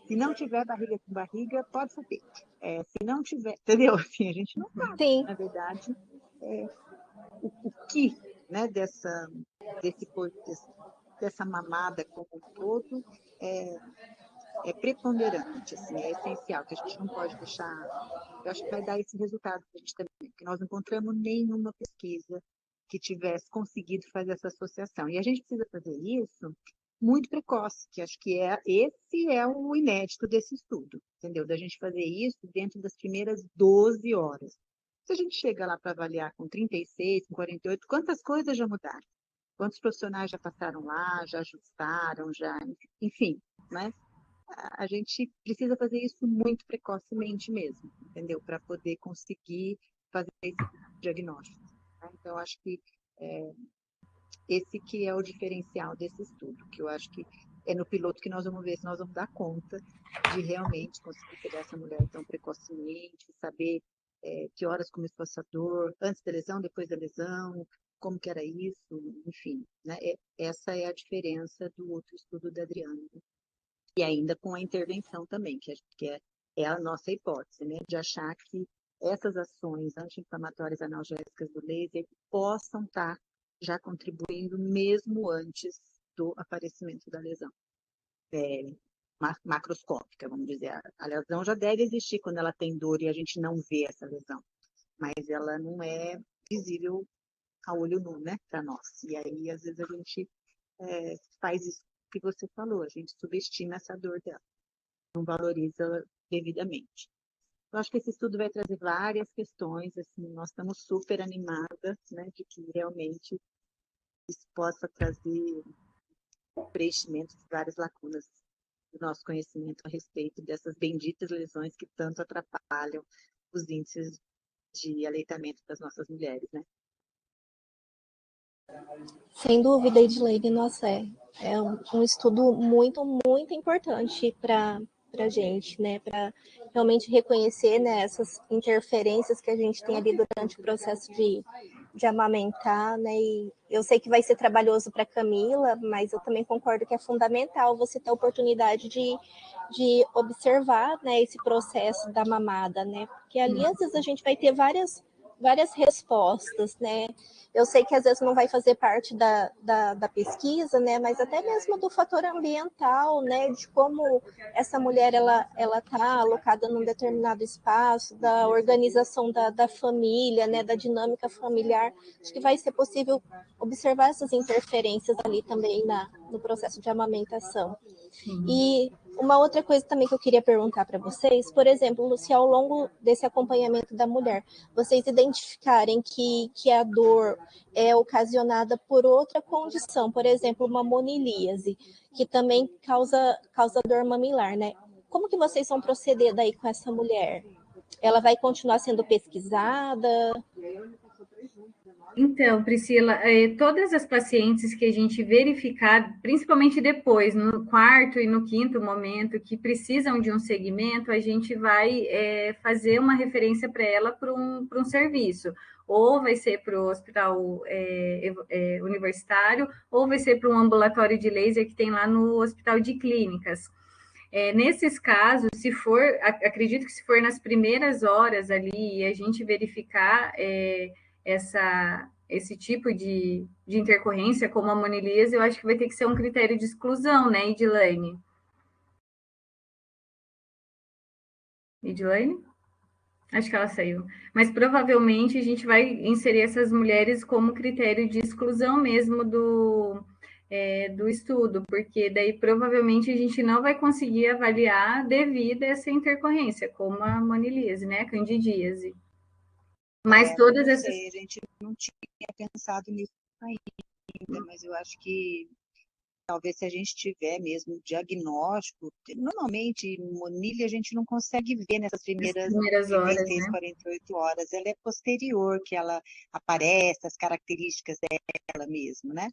se não tiver barriga com barriga, pode saber. Se não tiver, entendeu? Assim, a gente não sabe, Sim. na verdade, o que, né, dessa mamada como um todo é preponderante, assim, é essencial, que a gente não pode deixar. Eu acho que vai dar esse resultado para a gente também, porque nós não encontramos nenhuma pesquisa que tivesse conseguido fazer essa associação. E a gente precisa fazer isso muito precoce, que acho que esse é o inédito desse estudo, entendeu? Da gente fazer isso dentro das primeiras 12 horas. Se a gente chega lá para avaliar com 36, com 48, quantas coisas já mudaram? Quantos profissionais já passaram lá, já ajustaram, enfim, né? A gente precisa fazer isso muito precocemente mesmo, entendeu? Para poder conseguir fazer esse diagnóstico. Tá? Então, acho que esse que é o diferencial desse estudo, que eu acho que é no piloto que nós vamos ver se nós vamos dar conta de realmente conseguir pegar essa mulher tão precocemente, saber que horas começou essa dor, antes da lesão, depois da lesão, como que era isso, enfim, né? Essa é a diferença do outro estudo da Adriana. E ainda com a intervenção também, é a nossa hipótese, né? De achar que essas ações anti-inflamatórias analgésicas do laser possam estar já contribuindo mesmo antes do aparecimento da lesão. Macroscópica, vamos dizer. A lesão já deve existir quando ela tem dor e a gente não vê essa lesão, mas ela não é visível a olho nu, né, para nós. E aí, às vezes, a gente faz isso que você falou, a gente subestima essa dor dela, não valoriza devidamente. Eu acho que esse estudo vai trazer várias questões, assim, nós estamos super animadas, né, de que realmente isso possa trazer preenchimento de várias lacunas do nosso conhecimento a respeito dessas benditas lesões que tanto atrapalham os índices de aleitamento das nossas mulheres, né? Sem dúvida, Edilene, nossa, é um estudo muito, muito importante para a gente, né? Para realmente reconhecer, né, essas interferências que a gente tem ali durante o processo de amamentar, né? E eu sei que vai ser trabalhoso para Camila, mas eu também concordo que é fundamental você ter a oportunidade de observar, né, esse processo da mamada, né? Porque ali às vezes a gente vai ter várias respostas, né? Eu sei que às vezes não vai fazer parte da pesquisa, né? Mas até mesmo do fator ambiental, né? De como essa mulher ela está alocada num determinado espaço, da organização da família, né? Da dinâmica familiar. Acho que vai ser possível observar essas interferências ali também no processo de amamentação. E uma outra coisa também que eu queria perguntar para vocês, por exemplo, se ao longo desse acompanhamento da mulher, vocês identificarem que a dor é ocasionada por outra condição, por exemplo, uma monilíase, que também causa dor mamilar, né? Como que vocês vão proceder daí com essa mulher? Ela vai continuar sendo pesquisada? Então, Priscila, todas as pacientes que a gente verificar, principalmente depois, no quarto e no quinto momento, que precisam de um segmento, a gente vai fazer uma referência para ela para um serviço. Ou vai ser para o hospital universitário, ou vai ser para um ambulatório de laser que tem lá no hospital de clínicas. Nesses casos, se for, acredito que se for nas primeiras horas ali, e a gente verificar esse tipo de intercorrência, como a monilíase, eu acho que vai ter que ser um critério de exclusão, né, Edilane? Edilane? Acho que ela saiu. Mas provavelmente a gente vai inserir essas mulheres como critério de exclusão mesmo do estudo, porque daí provavelmente a gente não vai conseguir avaliar devido a essa intercorrência, como a monilíase, né, a candidíase. Mas todas Não essas... sei, a gente não tinha pensado nisso ainda, mas eu acho que talvez se a gente tiver mesmo diagnóstico, normalmente monilha a gente não consegue ver nessas primeiras horas, 36, né? 48 horas, ela é posterior, que ela aparece, as características dela mesmo, né?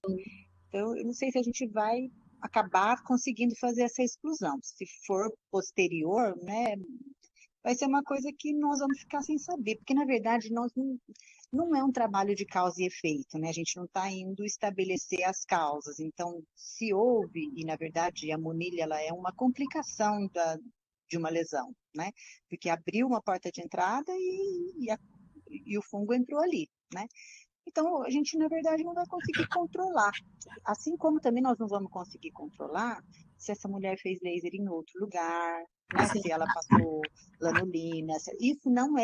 Então, eu não sei se a gente vai acabar conseguindo fazer essa exclusão. Se for posterior, né, vai ser uma coisa que nós vamos ficar sem saber, porque na verdade nós não é um trabalho de causa e efeito, né? A gente não está indo estabelecer as causas. Então, se houve, e na verdade a monilha ela é uma complicação de uma lesão, né? Porque abriu uma porta de entrada e o fungo entrou ali, né? Então, a gente, na verdade, não vai conseguir controlar. Assim como também nós não vamos conseguir controlar se essa mulher fez laser em outro lugar, né? Se ela passou lanolina. Isso não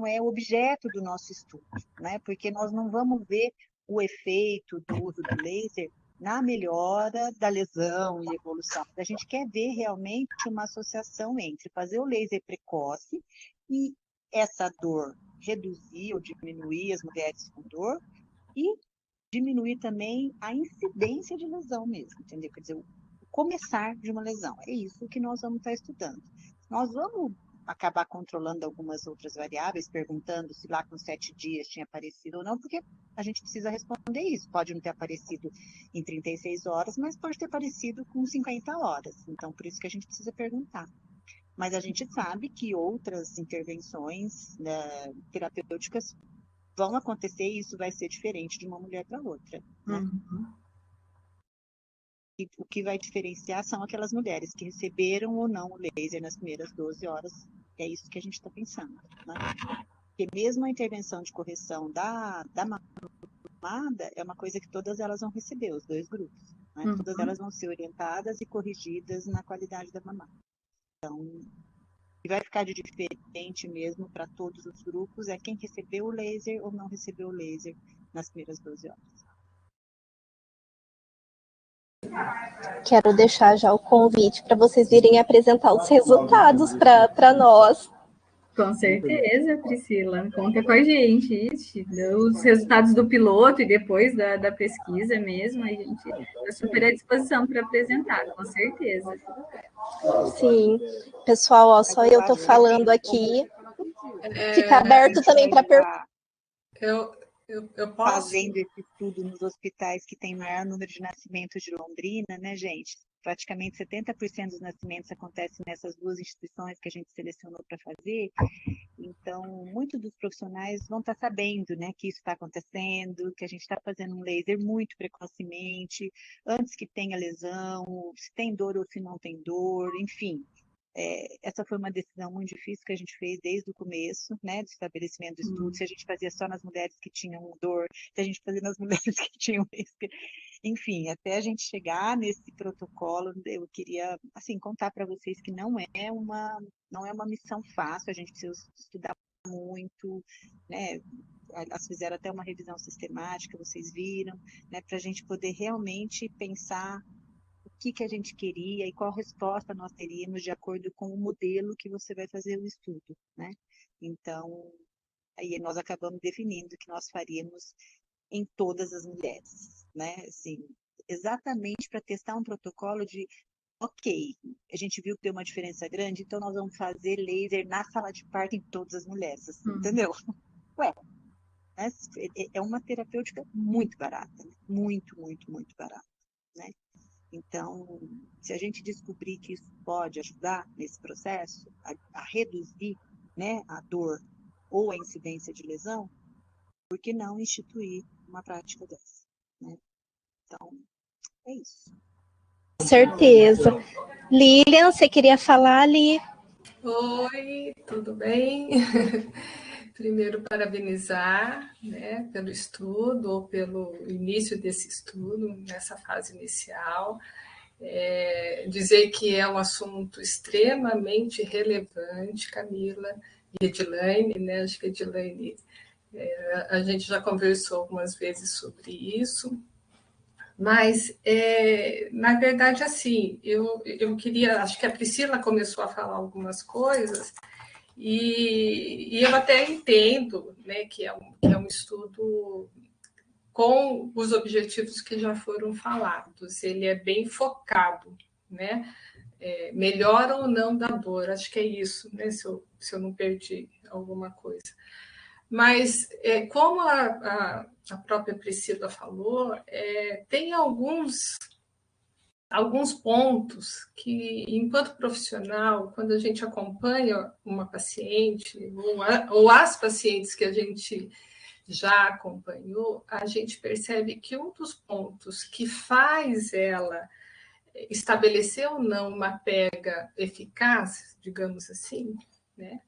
é objeto do nosso estudo, né? Porque nós não vamos ver o efeito do uso do laser na melhora da lesão e evolução. A gente quer ver realmente uma associação entre fazer o laser precoce e essa dor reduzir ou diminuir as mulheres com dor e diminuir também a incidência de lesão mesmo, entendeu? Quer dizer, o começar de uma lesão. É isso que nós vamos estar estudando. Nós vamos acabar controlando algumas outras variáveis, perguntando se lá com 7 dias tinha aparecido ou não, porque a gente precisa responder isso. Pode não ter aparecido em 36 horas, mas pode ter aparecido com 50 horas. Então, por isso que a gente precisa perguntar. Mas a gente sabe que outras intervenções, né, terapêuticas vão acontecer e isso vai ser diferente de uma mulher para outra, né? Uhum. E o que vai diferenciar são aquelas mulheres que receberam ou não o laser nas primeiras 12 horas. É isso que a gente está pensando, né? Porque mesmo a intervenção de correção da mamada é uma coisa que todas elas vão receber, os dois grupos, né? Todas Uhum. elas vão ser orientadas e corrigidas na qualidade da mamada. Então, e vai ficar de diferente mesmo para todos os grupos é quem recebeu o laser ou não recebeu o laser nas primeiras 12 horas. Quero deixar já o convite para vocês virem apresentar os resultados para nós. Com certeza, Priscila. Conta com a gente. Os resultados do piloto e depois da pesquisa mesmo, a gente está super à disposição para apresentar, com certeza. Sim, pessoal, ó, só eu estou falando aqui. Fica aberto também para perguntas. Eu posso? Fazendo esse estudo nos hospitais que tem maior número de nascimentos de Londrina, né, gente? Praticamente 70% dos nascimentos acontecem nessas duas instituições que a gente selecionou para fazer. Então, muitos dos profissionais vão estar sabendo, né, que isso está acontecendo, que a gente está fazendo um laser muito precocemente, antes que tenha lesão, se tem dor ou se não tem dor, enfim. Essa foi uma decisão muito difícil que a gente fez desde o começo, né, do estabelecimento do estudo, se a gente fazia só nas mulheres que tinham dor, se a gente fazia nas mulheres que tinham risco. Enfim, até a gente chegar nesse protocolo, eu queria, assim, contar para vocês que não é uma missão fácil, a gente precisa estudar muito, né, elas fizeram até uma revisão sistemática, vocês viram, né, para a gente poder realmente pensar o que a gente queria e qual resposta nós teríamos de acordo com o modelo que você vai fazer o estudo, né? Então, aí nós acabamos definindo que nós faríamos em todas as mulheres, né? Assim, exatamente para testar um protocolo de, ok, a gente viu que deu uma diferença grande, então nós vamos fazer laser na sala de parto em todas as mulheres, assim, entendeu? Ué, né? É uma terapêutica muito barata, né? Muito, muito, muito barata, né? Então, se a gente descobrir que isso pode ajudar nesse processo, a reduzir, né, a dor ou a incidência de lesão, por que não instituir uma prática dessa, né? Então, é isso. Com certeza. Lilian, você queria falar ali? Oi, tudo bem? Primeiro, parabenizar, né, pelo estudo ou pelo início desse estudo, nessa fase inicial. Dizer que é um assunto extremamente relevante, Camila e Edilene, né? Acho que Edilene, a gente já conversou algumas vezes sobre isso, mas, na verdade, assim, eu queria, acho que a Priscila começou a falar algumas coisas, e eu até entendo, né, que é um estudo com os objetivos que já foram falados, ele é bem focado, né? Melhora ou não da dor, acho que é isso, né? Se eu não perdi alguma coisa. Mas, como a própria Priscila falou, tem alguns pontos que, enquanto profissional, quando a gente acompanha uma paciente, ou as pacientes que a gente já acompanhou, a gente percebe que um dos pontos que faz ela estabelecer ou não uma pega eficaz, digamos assim, né?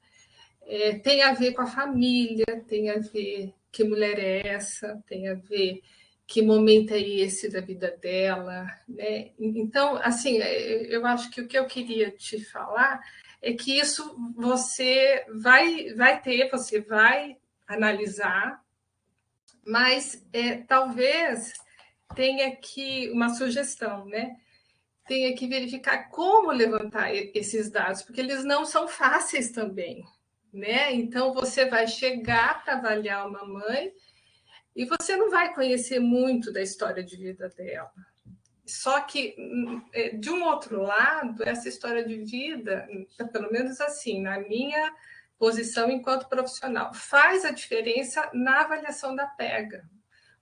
Tem a ver com a família, tem a ver que mulher é essa, tem a ver que momento é esse da vida dela, né? Então, assim, eu acho que o que eu queria te falar é que isso você vai ter, você vai analisar, mas talvez tenha que uma sugestão, né? Tenha que verificar como levantar esses dados, porque eles não são fáceis também, né? Então você vai chegar para avaliar uma mãe e você não vai conhecer muito da história de vida dela. Só que, de um outro lado, essa história de vida, pelo menos assim, na minha posição enquanto profissional, faz a diferença na avaliação da pega,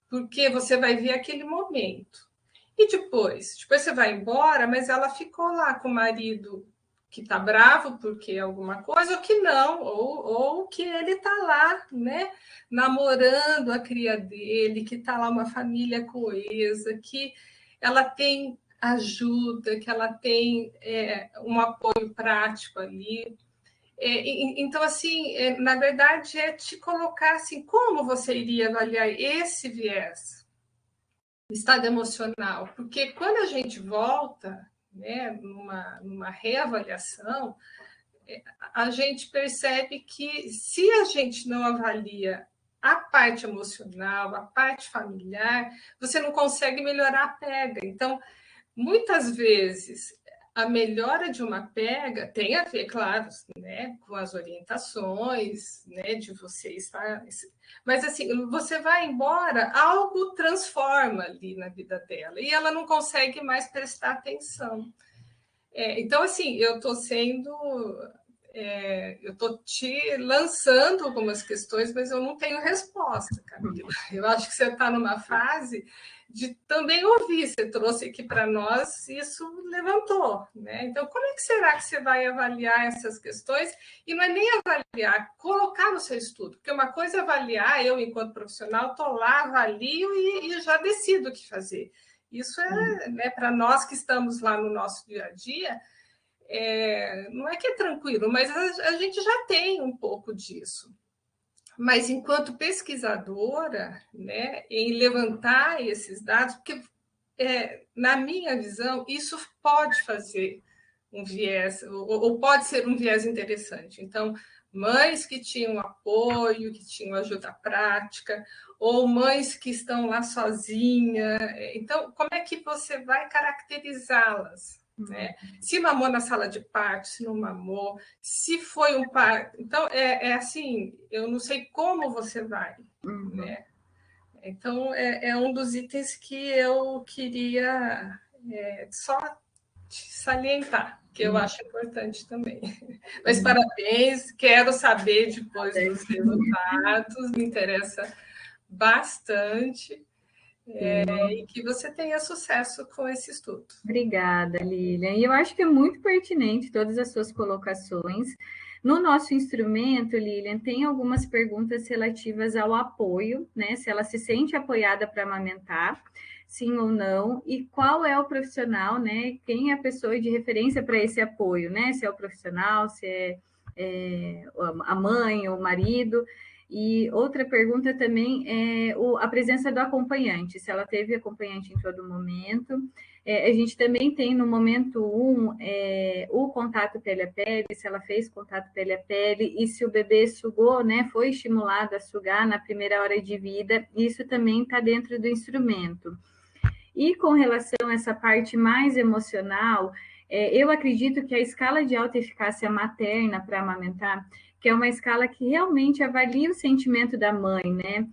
porque você vai ver aquele momento. E depois você vai embora, mas ela ficou lá com o marido que está bravo porque alguma coisa, ou que não, ou que ele está lá, né, namorando a cria dele, que está lá uma família coesa, que ela tem ajuda, que ela tem um apoio prático ali. Então, assim, na verdade, é te colocar assim, como você iria avaliar esse viés, estado emocional? Porque quando a gente volta, né, numa reavaliação, a gente percebe que se a gente não avalia a parte emocional, a parte familiar, você não consegue melhorar a pega. Então, muitas vezes, a melhora de uma pega tem a ver, claro, né, com as orientações, né, de você estar... Mas, assim, você vai embora, algo transforma ali na vida dela e ela não consegue mais prestar atenção. Então, assim, eu estou sendo... eu estou te lançando algumas questões, mas eu não tenho resposta, Camila. Eu acho que você está numa fase de também ouvir. Você trouxe aqui para nós, isso levantou, né? Então, como é que será que você vai avaliar essas questões? E não é nem avaliar, colocar no seu estudo. Porque uma coisa é avaliar, eu, enquanto profissional, estou lá, avalio e já decido o que fazer. Isso é, né, para nós que estamos lá no nosso dia a dia, não é que é tranquilo, mas a gente já tem um pouco disso. Mas, enquanto pesquisadora, né, em levantar esses dados, porque, na minha visão, isso pode fazer um viés, ou pode ser um viés interessante. Então, mães que tinham apoio, que tinham ajuda prática, ou mães que estão lá sozinhas. Então, como é que você vai caracterizá-las? Né? Se mamou na sala de parto, se não mamou, se foi um parto. Então, assim, eu não sei como você vai. Né? Então, é um dos itens que eu queria só te salientar, que eu acho importante também. Mas parabéns, quero saber depois dos resultados, me interessa bastante. E que você tenha sucesso com esse estudo. Obrigada, Lilian. E eu acho que é muito pertinente todas as suas colocações. No nosso instrumento, Lilian, tem algumas perguntas relativas ao apoio, né? Se ela se sente apoiada para amamentar, sim ou não, e qual é o profissional, né? Quem é a pessoa de referência para esse apoio, né? Se é o profissional, se é a mãe ou o marido. E outra pergunta também é a presença do acompanhante, se ela teve acompanhante em todo momento. A gente também tem no momento 1 o contato pele a pele, se ela fez contato pele a pele e se o bebê sugou, né, foi estimulado a sugar na primeira hora de vida, isso também está dentro do instrumento. E com relação a essa parte mais emocional, eu acredito que a escala de alta eficácia materna para amamentar, que é uma escala que realmente avalia o sentimento da mãe, né?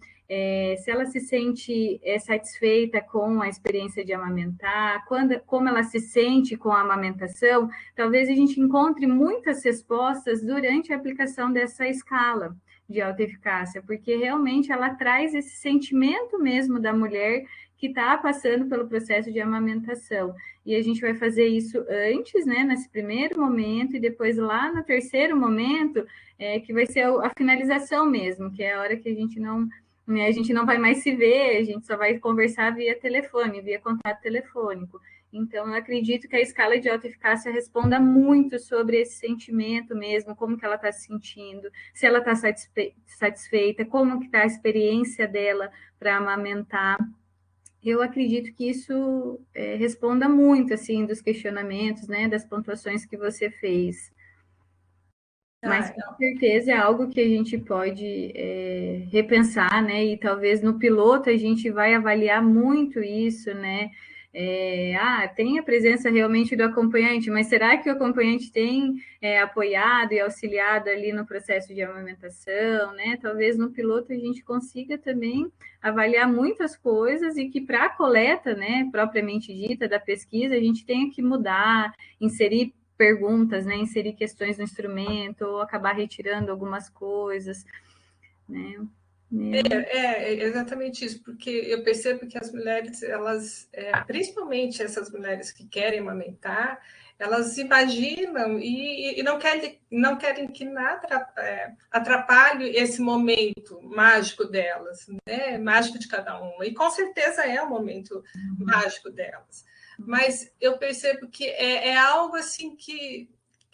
Se ela se sente satisfeita com a experiência de amamentar, como ela se sente com a amamentação, talvez a gente encontre muitas respostas durante a aplicação dessa escala de alta eficácia, porque realmente ela traz esse sentimento mesmo da mulher que está passando pelo processo de amamentação. E a gente vai fazer isso antes, né, nesse primeiro momento, e depois lá no terceiro momento, que vai ser a finalização mesmo, que é a hora que a gente não vai mais se ver, a gente só vai conversar via telefone, via contato telefônico. Então, eu acredito que a escala de alta eficácia responda muito sobre esse sentimento mesmo, como que ela está se sentindo, se ela está satisfeita, como que está a experiência dela para amamentar. Eu acredito que isso responda muito, assim, dos questionamentos, né, das pontuações que você fez. Mas, com certeza, é algo que a gente pode repensar, né, e talvez no piloto a gente vai avaliar muito isso, né, tem a presença realmente do acompanhante, mas será que o acompanhante tem apoiado e auxiliado ali no processo de amamentação, né? Talvez no piloto a gente consiga também avaliar muitas coisas e que para a coleta, né, propriamente dita da pesquisa, a gente tenha que mudar, inserir perguntas, né, inserir questões no instrumento ou acabar retirando algumas coisas, né? É exatamente isso, porque eu percebo que as mulheres, elas, principalmente essas mulheres que querem amamentar, elas imaginam e não querem que nada atrapalhe esse momento mágico delas, né? Mágico de cada uma. E com certeza é o momento mágico delas. Mas eu percebo que é algo assim que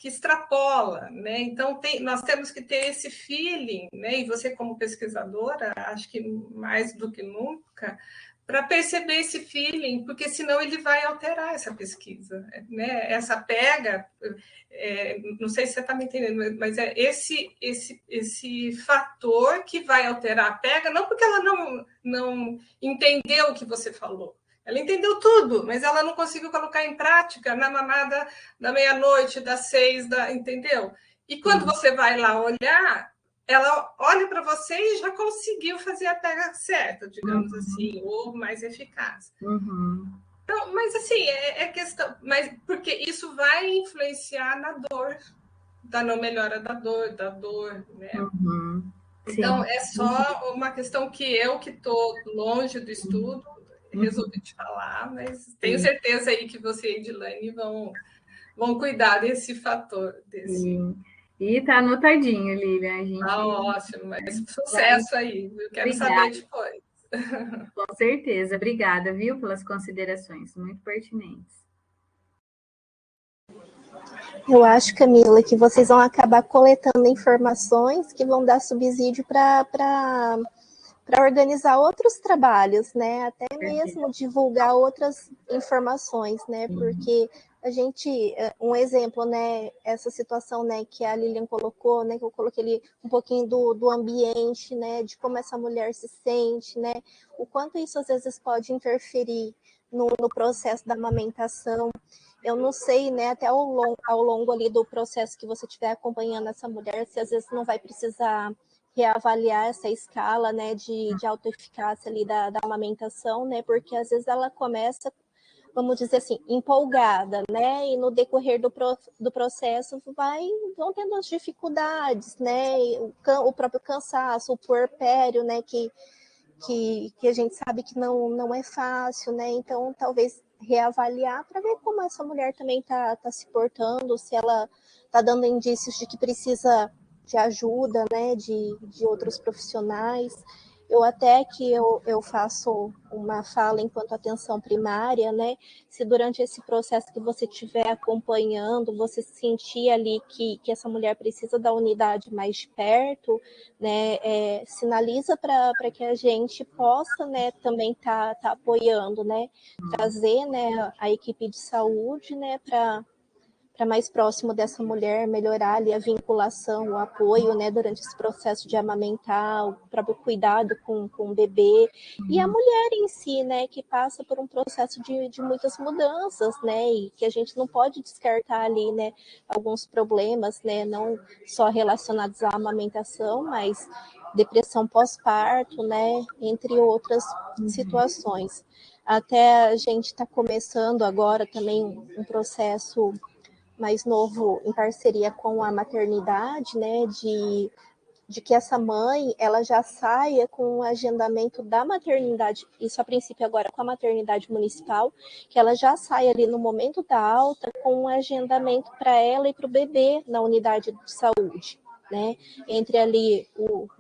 extrapola, né? Então nós temos que ter esse feeling, né? E você como pesquisadora, acho que mais do que nunca, para perceber esse feeling, porque senão ele vai alterar essa pesquisa, né? Essa pega, não sei se você está me entendendo, mas é esse fator que vai alterar a pega, não porque ela não entendeu o que você falou. Ela entendeu tudo, mas ela não conseguiu colocar em prática na mamada da meia-noite, das 6, entendeu? E quando você vai lá olhar, ela olha para você e já conseguiu fazer a pega certa, digamos assim, ou mais eficaz. Então, mas assim, é questão, mas porque isso vai influenciar na dor, da não melhora da dor, né? Então, é só uma questão que estou longe do estudo, resolvi te falar, mas tenho certeza aí que você e Edilane vão cuidar desse fator. E está anotadinho, Lilian. A gente ótimo, mas sucesso aí. Eu quero saber depois. Com certeza. Obrigada, viu, pelas considerações, muito pertinentes. Eu acho, Camila, que vocês vão acabar coletando informações que vão dar subsídio para organizar outros trabalhos, né? Até mesmo divulgar outras informações, né? Porque a gente, um exemplo, né? Essa situação, né? Que a Lilian colocou, né? Que eu coloquei ali um pouquinho do ambiente, né? De como essa mulher se sente, né? O quanto isso às vezes pode interferir no processo da amamentação. Eu não sei, né, até ao longo ali do processo que você estiver acompanhando essa mulher, se às vezes não vai precisar reavaliar essa escala, né, de autoeficácia ali da amamentação, né, porque às vezes ela começa, vamos dizer assim, empolgada, né, e no decorrer do processo vão tendo as dificuldades, né, o próprio cansaço, o puerpério, né, que a gente sabe que não é fácil, né, então talvez reavaliar para ver como essa mulher também tá se portando, se ela está dando indícios de que precisa de ajuda, né, de outros profissionais. Eu até que eu faço uma fala enquanto atenção primária, né, se durante esse processo que você estiver acompanhando, você sentir ali que essa mulher precisa da unidade mais de perto, né, sinaliza para que a gente possa, né, também tá apoiando, né, trazer, né, a equipe de saúde, né, para mais próximo dessa mulher, melhorar ali a vinculação, o apoio, né, durante esse processo de amamentar, o próprio cuidado com o bebê, e a mulher em si, né, que passa por um processo de muitas mudanças, né, e que a gente não pode descartar ali, né, alguns problemas, né, não só relacionados à amamentação, mas depressão pós-parto, né, entre outras situações. Até a gente está começando agora também um processo mais novo em parceria com a maternidade, né, de que essa mãe ela já saia com o agendamento da maternidade, isso a princípio agora com a maternidade municipal, que ela já saia ali no momento da alta com um agendamento para ela e para o bebê na unidade de saúde, né, entre ali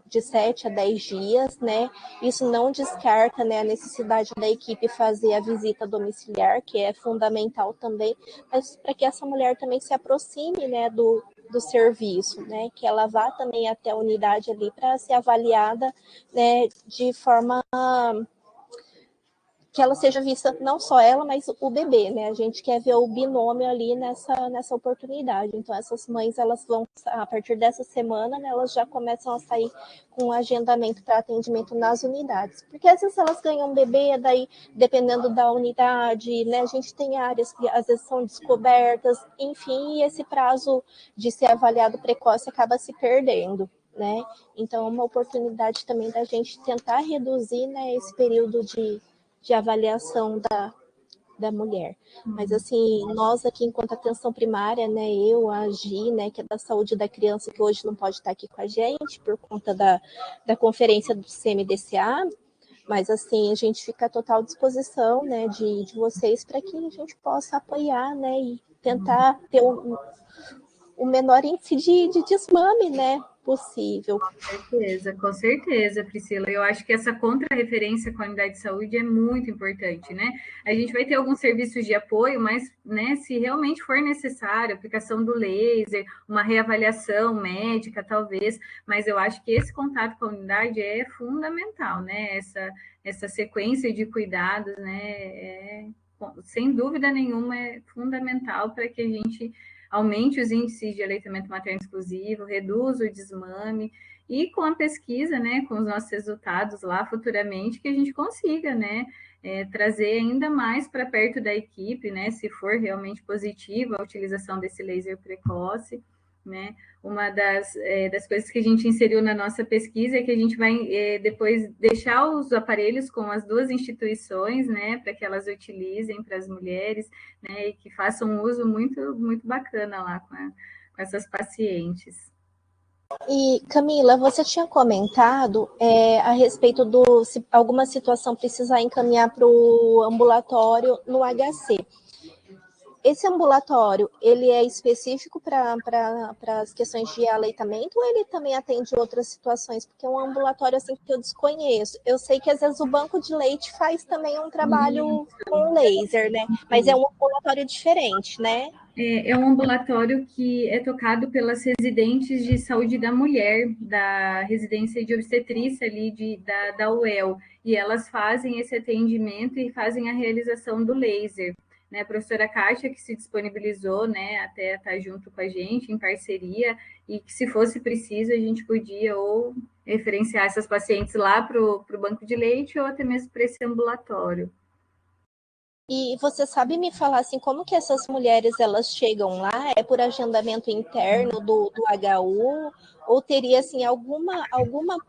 de 7 a 10 dias, né, isso não descarta, né, a necessidade da equipe fazer a visita domiciliar, que é fundamental também, mas para que essa mulher também se aproxime, né, do serviço, né, que ela vá também até a unidade ali para ser avaliada, né, de forma que ela seja vista, não só ela, mas o bebê, né? A gente quer ver o binômio ali nessa oportunidade. Então, essas mães, elas vão, a partir dessa semana, né, elas já começam a sair com um agendamento para atendimento nas unidades. Porque às vezes elas ganham um bebê, daí, dependendo da unidade, né, a gente tem áreas que às vezes são descobertas, enfim, e esse prazo de ser avaliado precoce acaba se perdendo, né? Então, é uma oportunidade também da gente tentar reduzir, né, esse período de avaliação da mulher. Mas, assim, nós aqui, enquanto atenção primária, né, eu, a Gi, né, que é da saúde da criança, que hoje não pode estar aqui com a gente, por conta da conferência do CMDCA, mas, assim, a gente fica à total disposição, né, de vocês, para que a gente possa apoiar, né, tentar ter o menor índice de desmame, né, possível. Com certeza, Priscila. Eu acho que essa contra-referência com a unidade de saúde é muito importante, né? A gente vai ter alguns serviços de apoio, mas, né, se realmente for necessário, aplicação do laser, uma reavaliação médica, talvez, mas eu acho que esse contato com a unidade é fundamental, né? Essa sequência de cuidados, né, sem dúvida nenhuma, é fundamental para que a gente aumente os índices de aleitamento materno exclusivo, reduza o desmame, e com a pesquisa, né, com os nossos resultados lá futuramente, que a gente consiga, né, trazer ainda mais para perto da equipe, né, se for realmente positiva a utilização desse laser precoce, né. Uma das coisas que a gente inseriu na nossa pesquisa é que a gente vai depois deixar os aparelhos com as duas instituições, né, para que elas utilizem para as mulheres, né, e que façam um uso muito, muito bacana lá com essas pacientes. E, Camila, você tinha comentado a respeito se alguma situação precisar encaminhar para o ambulatório no HC. Esse ambulatório, ele é específico para as questões de aleitamento ou ele também atende outras situações? Porque é um ambulatório assim que eu desconheço. Eu sei que às vezes o banco de leite faz também um trabalho com laser, né? Mas é um ambulatório diferente, né? É um ambulatório que é tocado pelas residentes de saúde da mulher, da residência de obstetrícia ali da UEL, e elas fazem esse atendimento e fazem a realização do laser. Né, a professora Kátia, que se disponibilizou, né, até estar junto com a gente, em parceria, e que se fosse preciso, a gente podia ou referenciar essas pacientes lá para o banco de leite ou até mesmo para esse ambulatório. E você sabe me falar assim, como que essas mulheres elas chegam lá? É por agendamento interno do HU? Ou teria assim alguma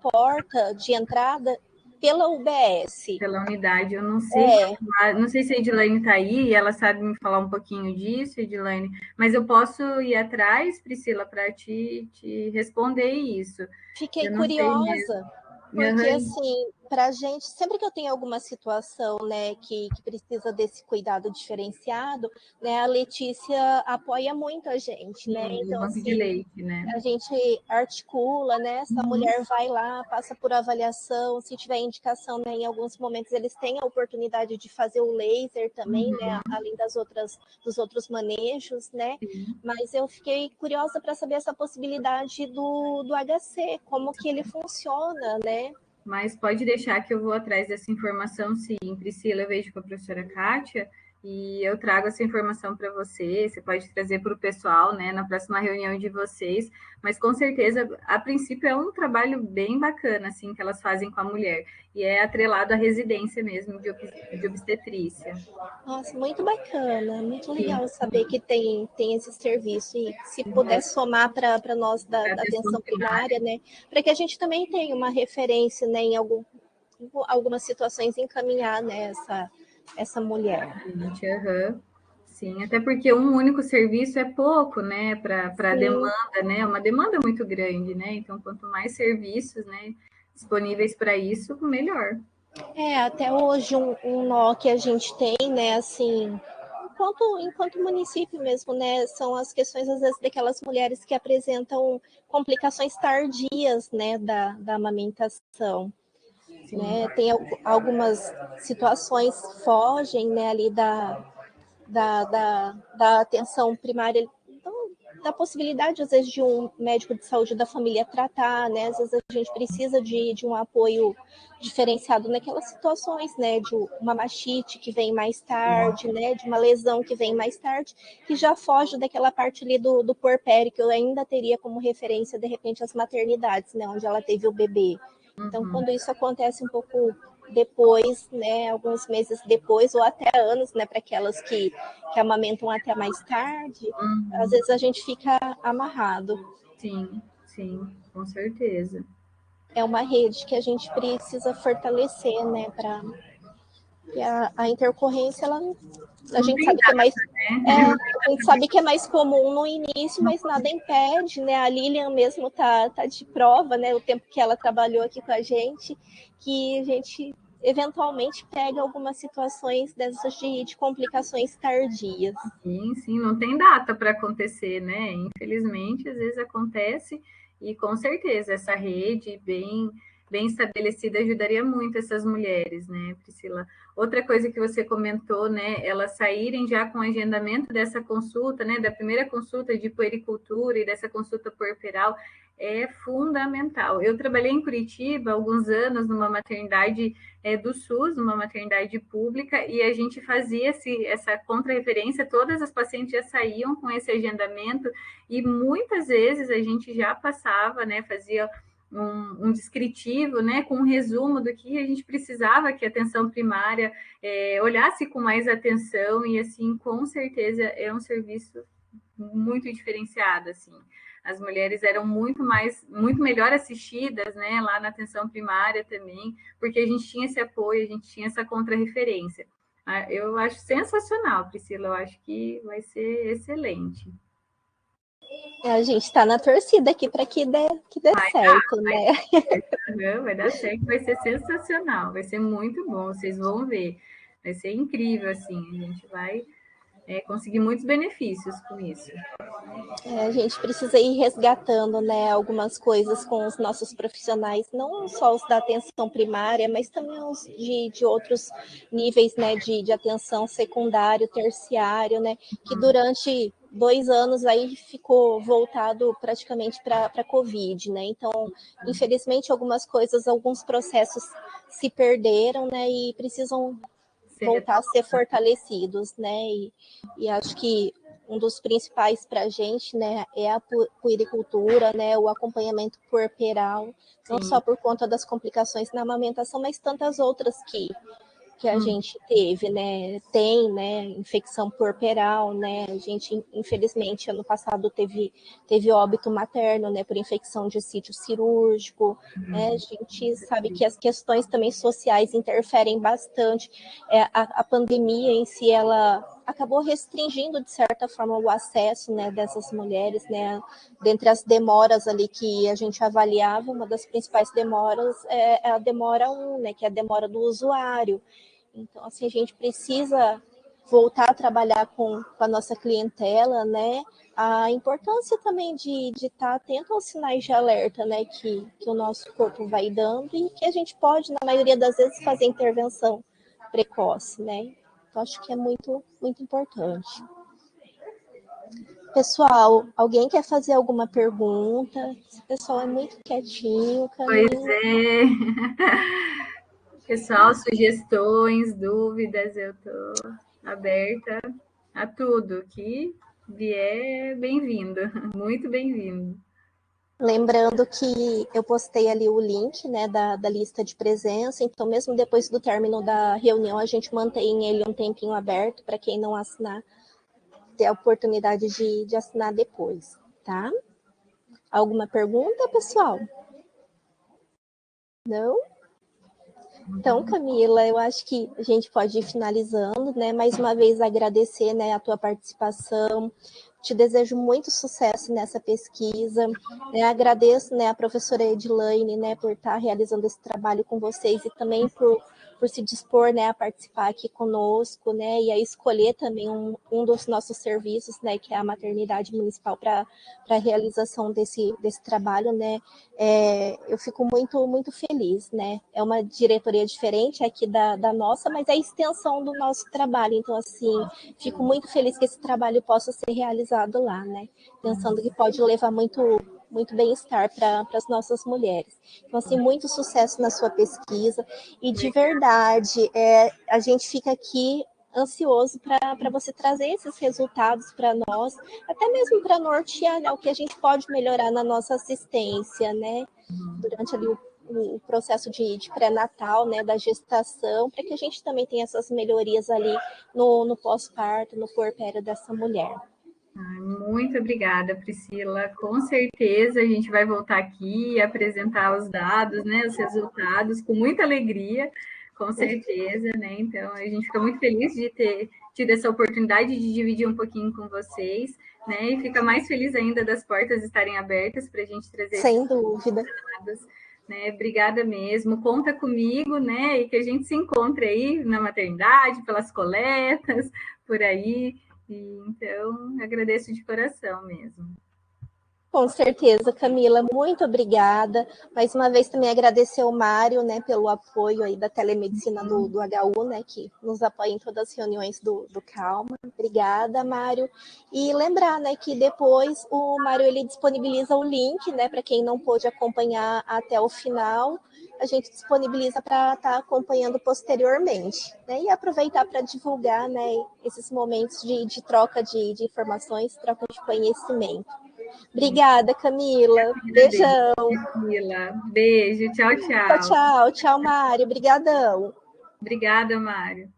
porta de entrada pela UBS? Pela unidade, eu não sei. Não sei se a Edilane está aí e ela sabe me falar um pouquinho disso, Edilane, mas eu posso ir atrás, Priscila, para te responder isso. Fiquei curiosa. Porque, assim, pra gente, sempre que eu tenho alguma situação, né, que precisa desse cuidado diferenciado, né, a Letícia apoia muito a gente, né? Sim, Então, banco de assim, leite, né? a gente articula, né? Essa mulher vai lá, passa por avaliação, se tiver indicação, né, em alguns momentos eles têm a oportunidade de fazer o laser também, né? Além dos outros manejos, né? Mas eu fiquei curiosa para saber essa possibilidade do HC, como que ele funciona, né? Mas pode deixar que eu vou atrás dessa informação, sim. Priscila, eu vejo com a professora Kátia e eu trago essa informação para você. Você pode trazer para o pessoal, né, na próxima reunião de vocês. Mas com certeza, a princípio, é um trabalho bem bacana, assim, que elas fazem com a mulher. E é atrelado à residência mesmo de obstetrícia. Nossa, muito bacana, muito legal saber que tem esse serviço. E se puder somar para nós da atenção primária, né? Para que a gente também tenha uma referência, né, em algumas situações encaminhar, né, essa mulher. Sim, até porque um único serviço é pouco, né, para a demanda, né, uma demanda muito grande, né, então quanto mais serviços, né, disponíveis para isso, melhor. Até hoje um nó que a gente tem, né, assim, enquanto município mesmo, né, são as questões, às vezes, daquelas mulheres que apresentam complicações tardias, né, da amamentação. Né? Tem algumas situações fogem, né, ali da atenção primária, então, da possibilidade, às vezes, de um médico de saúde da família tratar, né? Às vezes a gente precisa de um apoio diferenciado naquelas situações, né? De uma mastite que vem mais tarde, né? De uma lesão que vem mais tarde, que já foge daquela parte ali do puerpério, que eu ainda teria como referência, de repente, as maternidades, né? Onde ela teve o bebê. Então, quando isso acontece um pouco depois, né, alguns meses depois, ou até anos, né, para aquelas que amamentam até mais tarde, às vezes a gente fica amarrado. Sim, com certeza. É uma rede que a gente precisa fortalecer, né, para a intercorrência, a gente sabe que é mais a gente sabe que é mais comum no início, mas nada impede, né? A Lilian mesmo tá de prova, né? O tempo que ela trabalhou aqui com a gente, que a gente eventualmente pega algumas situações dessas de complicações tardias. Sim, não tem data para acontecer, né? Infelizmente, às vezes acontece, e com certeza essa rede bem estabelecida ajudaria muito essas mulheres, né, Priscila? Outra coisa que você comentou, né, elas saírem já com o agendamento dessa consulta, né, da primeira consulta de puericultura e dessa consulta puerperal, é fundamental. Eu trabalhei em Curitiba há alguns anos numa maternidade do SUS, uma maternidade pública, e a gente fazia essa contra-referência, todas as pacientes já saíam com esse agendamento, e muitas vezes a gente já passava, né, fazia um descritivo, né, com um resumo do que a gente precisava que a atenção primária olhasse com mais atenção, e assim, com certeza é um serviço muito diferenciado, assim. As mulheres eram muito melhor assistidas, né, lá na atenção primária também, porque a gente tinha esse apoio, a gente tinha essa contra-referência. Eu acho sensacional, Priscila, eu acho que vai ser excelente. A gente está na torcida aqui para que dê certo, né? Vai dar certo, vai ser sensacional, vai ser muito bom, vocês vão ver. Vai ser incrível, assim, a gente vai conseguir muitos benefícios com isso. A gente precisa ir resgatando, né, algumas coisas com os nossos profissionais, não só os da atenção primária, mas também os de outros níveis, né, de atenção secundário, terciário, né, que durante 2 anos aí ficou voltado praticamente para a Covid, né? Então, infelizmente, algumas coisas, alguns processos se perderam, né, e precisam voltar a ser fortalecidos, né? E acho que um dos principais para a gente, né, é a puericultura, né, o acompanhamento puerperal, não só por conta das complicações na amamentação, mas tantas outras que a gente teve, né, tem, infecção puerperal, né, a gente, infelizmente, ano passado teve óbito materno, né, por infecção de sítio cirúrgico, né, a gente sabe que as questões também sociais interferem bastante, a pandemia em si, ela acabou restringindo, de certa forma, o acesso, né, dessas mulheres, né, dentre as demoras ali que a gente avaliava, uma das principais demoras é a demora 1, né, que é a demora do usuário. Então, assim, a gente precisa voltar a trabalhar com a nossa clientela, né? A importância também de estar atento aos sinais de alerta, né? Que o nosso corpo vai dando e que a gente pode, na maioria das vezes, fazer intervenção precoce, né? Então, acho que é muito, muito importante. Pessoal, alguém quer fazer alguma pergunta? Esse pessoal é muito quietinho, Camila. Pois é. Pessoal, sugestões, dúvidas, eu estou aberta a tudo que vier, bem-vindo, muito bem-vindo. Lembrando que eu postei ali o link, né, da lista de presença, então mesmo depois do término da reunião, a gente mantém ele um tempinho aberto para quem não assinar, ter a oportunidade de assinar depois, tá? Alguma pergunta, pessoal? Não? Então, Camila, eu acho que a gente pode ir finalizando, né? Mais uma vez agradecer, né, a tua participação. Te desejo muito sucesso nessa pesquisa. Né? Agradeço, né, a professora Edilane, né, por estar realizando esse trabalho com vocês e também por se dispor, né, a participar aqui conosco, né, e a escolher também um dos nossos serviços, né, que é a maternidade municipal para a realização desse trabalho, né. Eu fico muito, muito feliz, né. É uma diretoria diferente aqui da nossa, mas é a extensão do nosso trabalho. Então, assim, fico muito feliz que esse trabalho possa ser realizado lá, né, pensando que pode levar muito bem-estar para as nossas mulheres. Então, assim, muito sucesso na sua pesquisa e, de verdade, a gente fica aqui ansioso para você trazer esses resultados para nós, até mesmo para nortear, né, o que a gente pode melhorar na nossa assistência, né, durante ali o processo de pré-natal, né, da gestação, para que a gente também tenha essas melhorias ali no pós-parto, no puerpério dessa mulher. Muito obrigada, Priscila. Com certeza a gente vai voltar aqui e apresentar os dados, né, os resultados, com muita alegria, com certeza, né? Então, a gente fica muito feliz de ter tido essa oportunidade de dividir um pouquinho com vocês, né? E fica mais feliz ainda das portas estarem abertas para a gente trazer Sem dúvida. Dados, né? Obrigada mesmo, conta comigo, né? E que a gente se encontre aí na maternidade, pelas coletas, por aí. E, então, agradeço de coração mesmo. Com certeza, Camila, muito obrigada. Mais uma vez também agradecer ao Mário, né, pelo apoio aí da telemedicina do HU, né, que nos apoia em todas as reuniões do Calma. Obrigada, Mário. E lembrar, né, que depois o Mário ele disponibiliza o link, né, para quem não pôde acompanhar até o final, a gente disponibiliza para estar acompanhando posteriormente, né, e aproveitar para divulgar, né, esses momentos de troca de informações, troca de conhecimento. Obrigada, Camila. Beijão. Camila. Beijo, tchau, Tchau, tchau. tchau. Tchau, Mário. Obrigadão. Obrigada, Mário.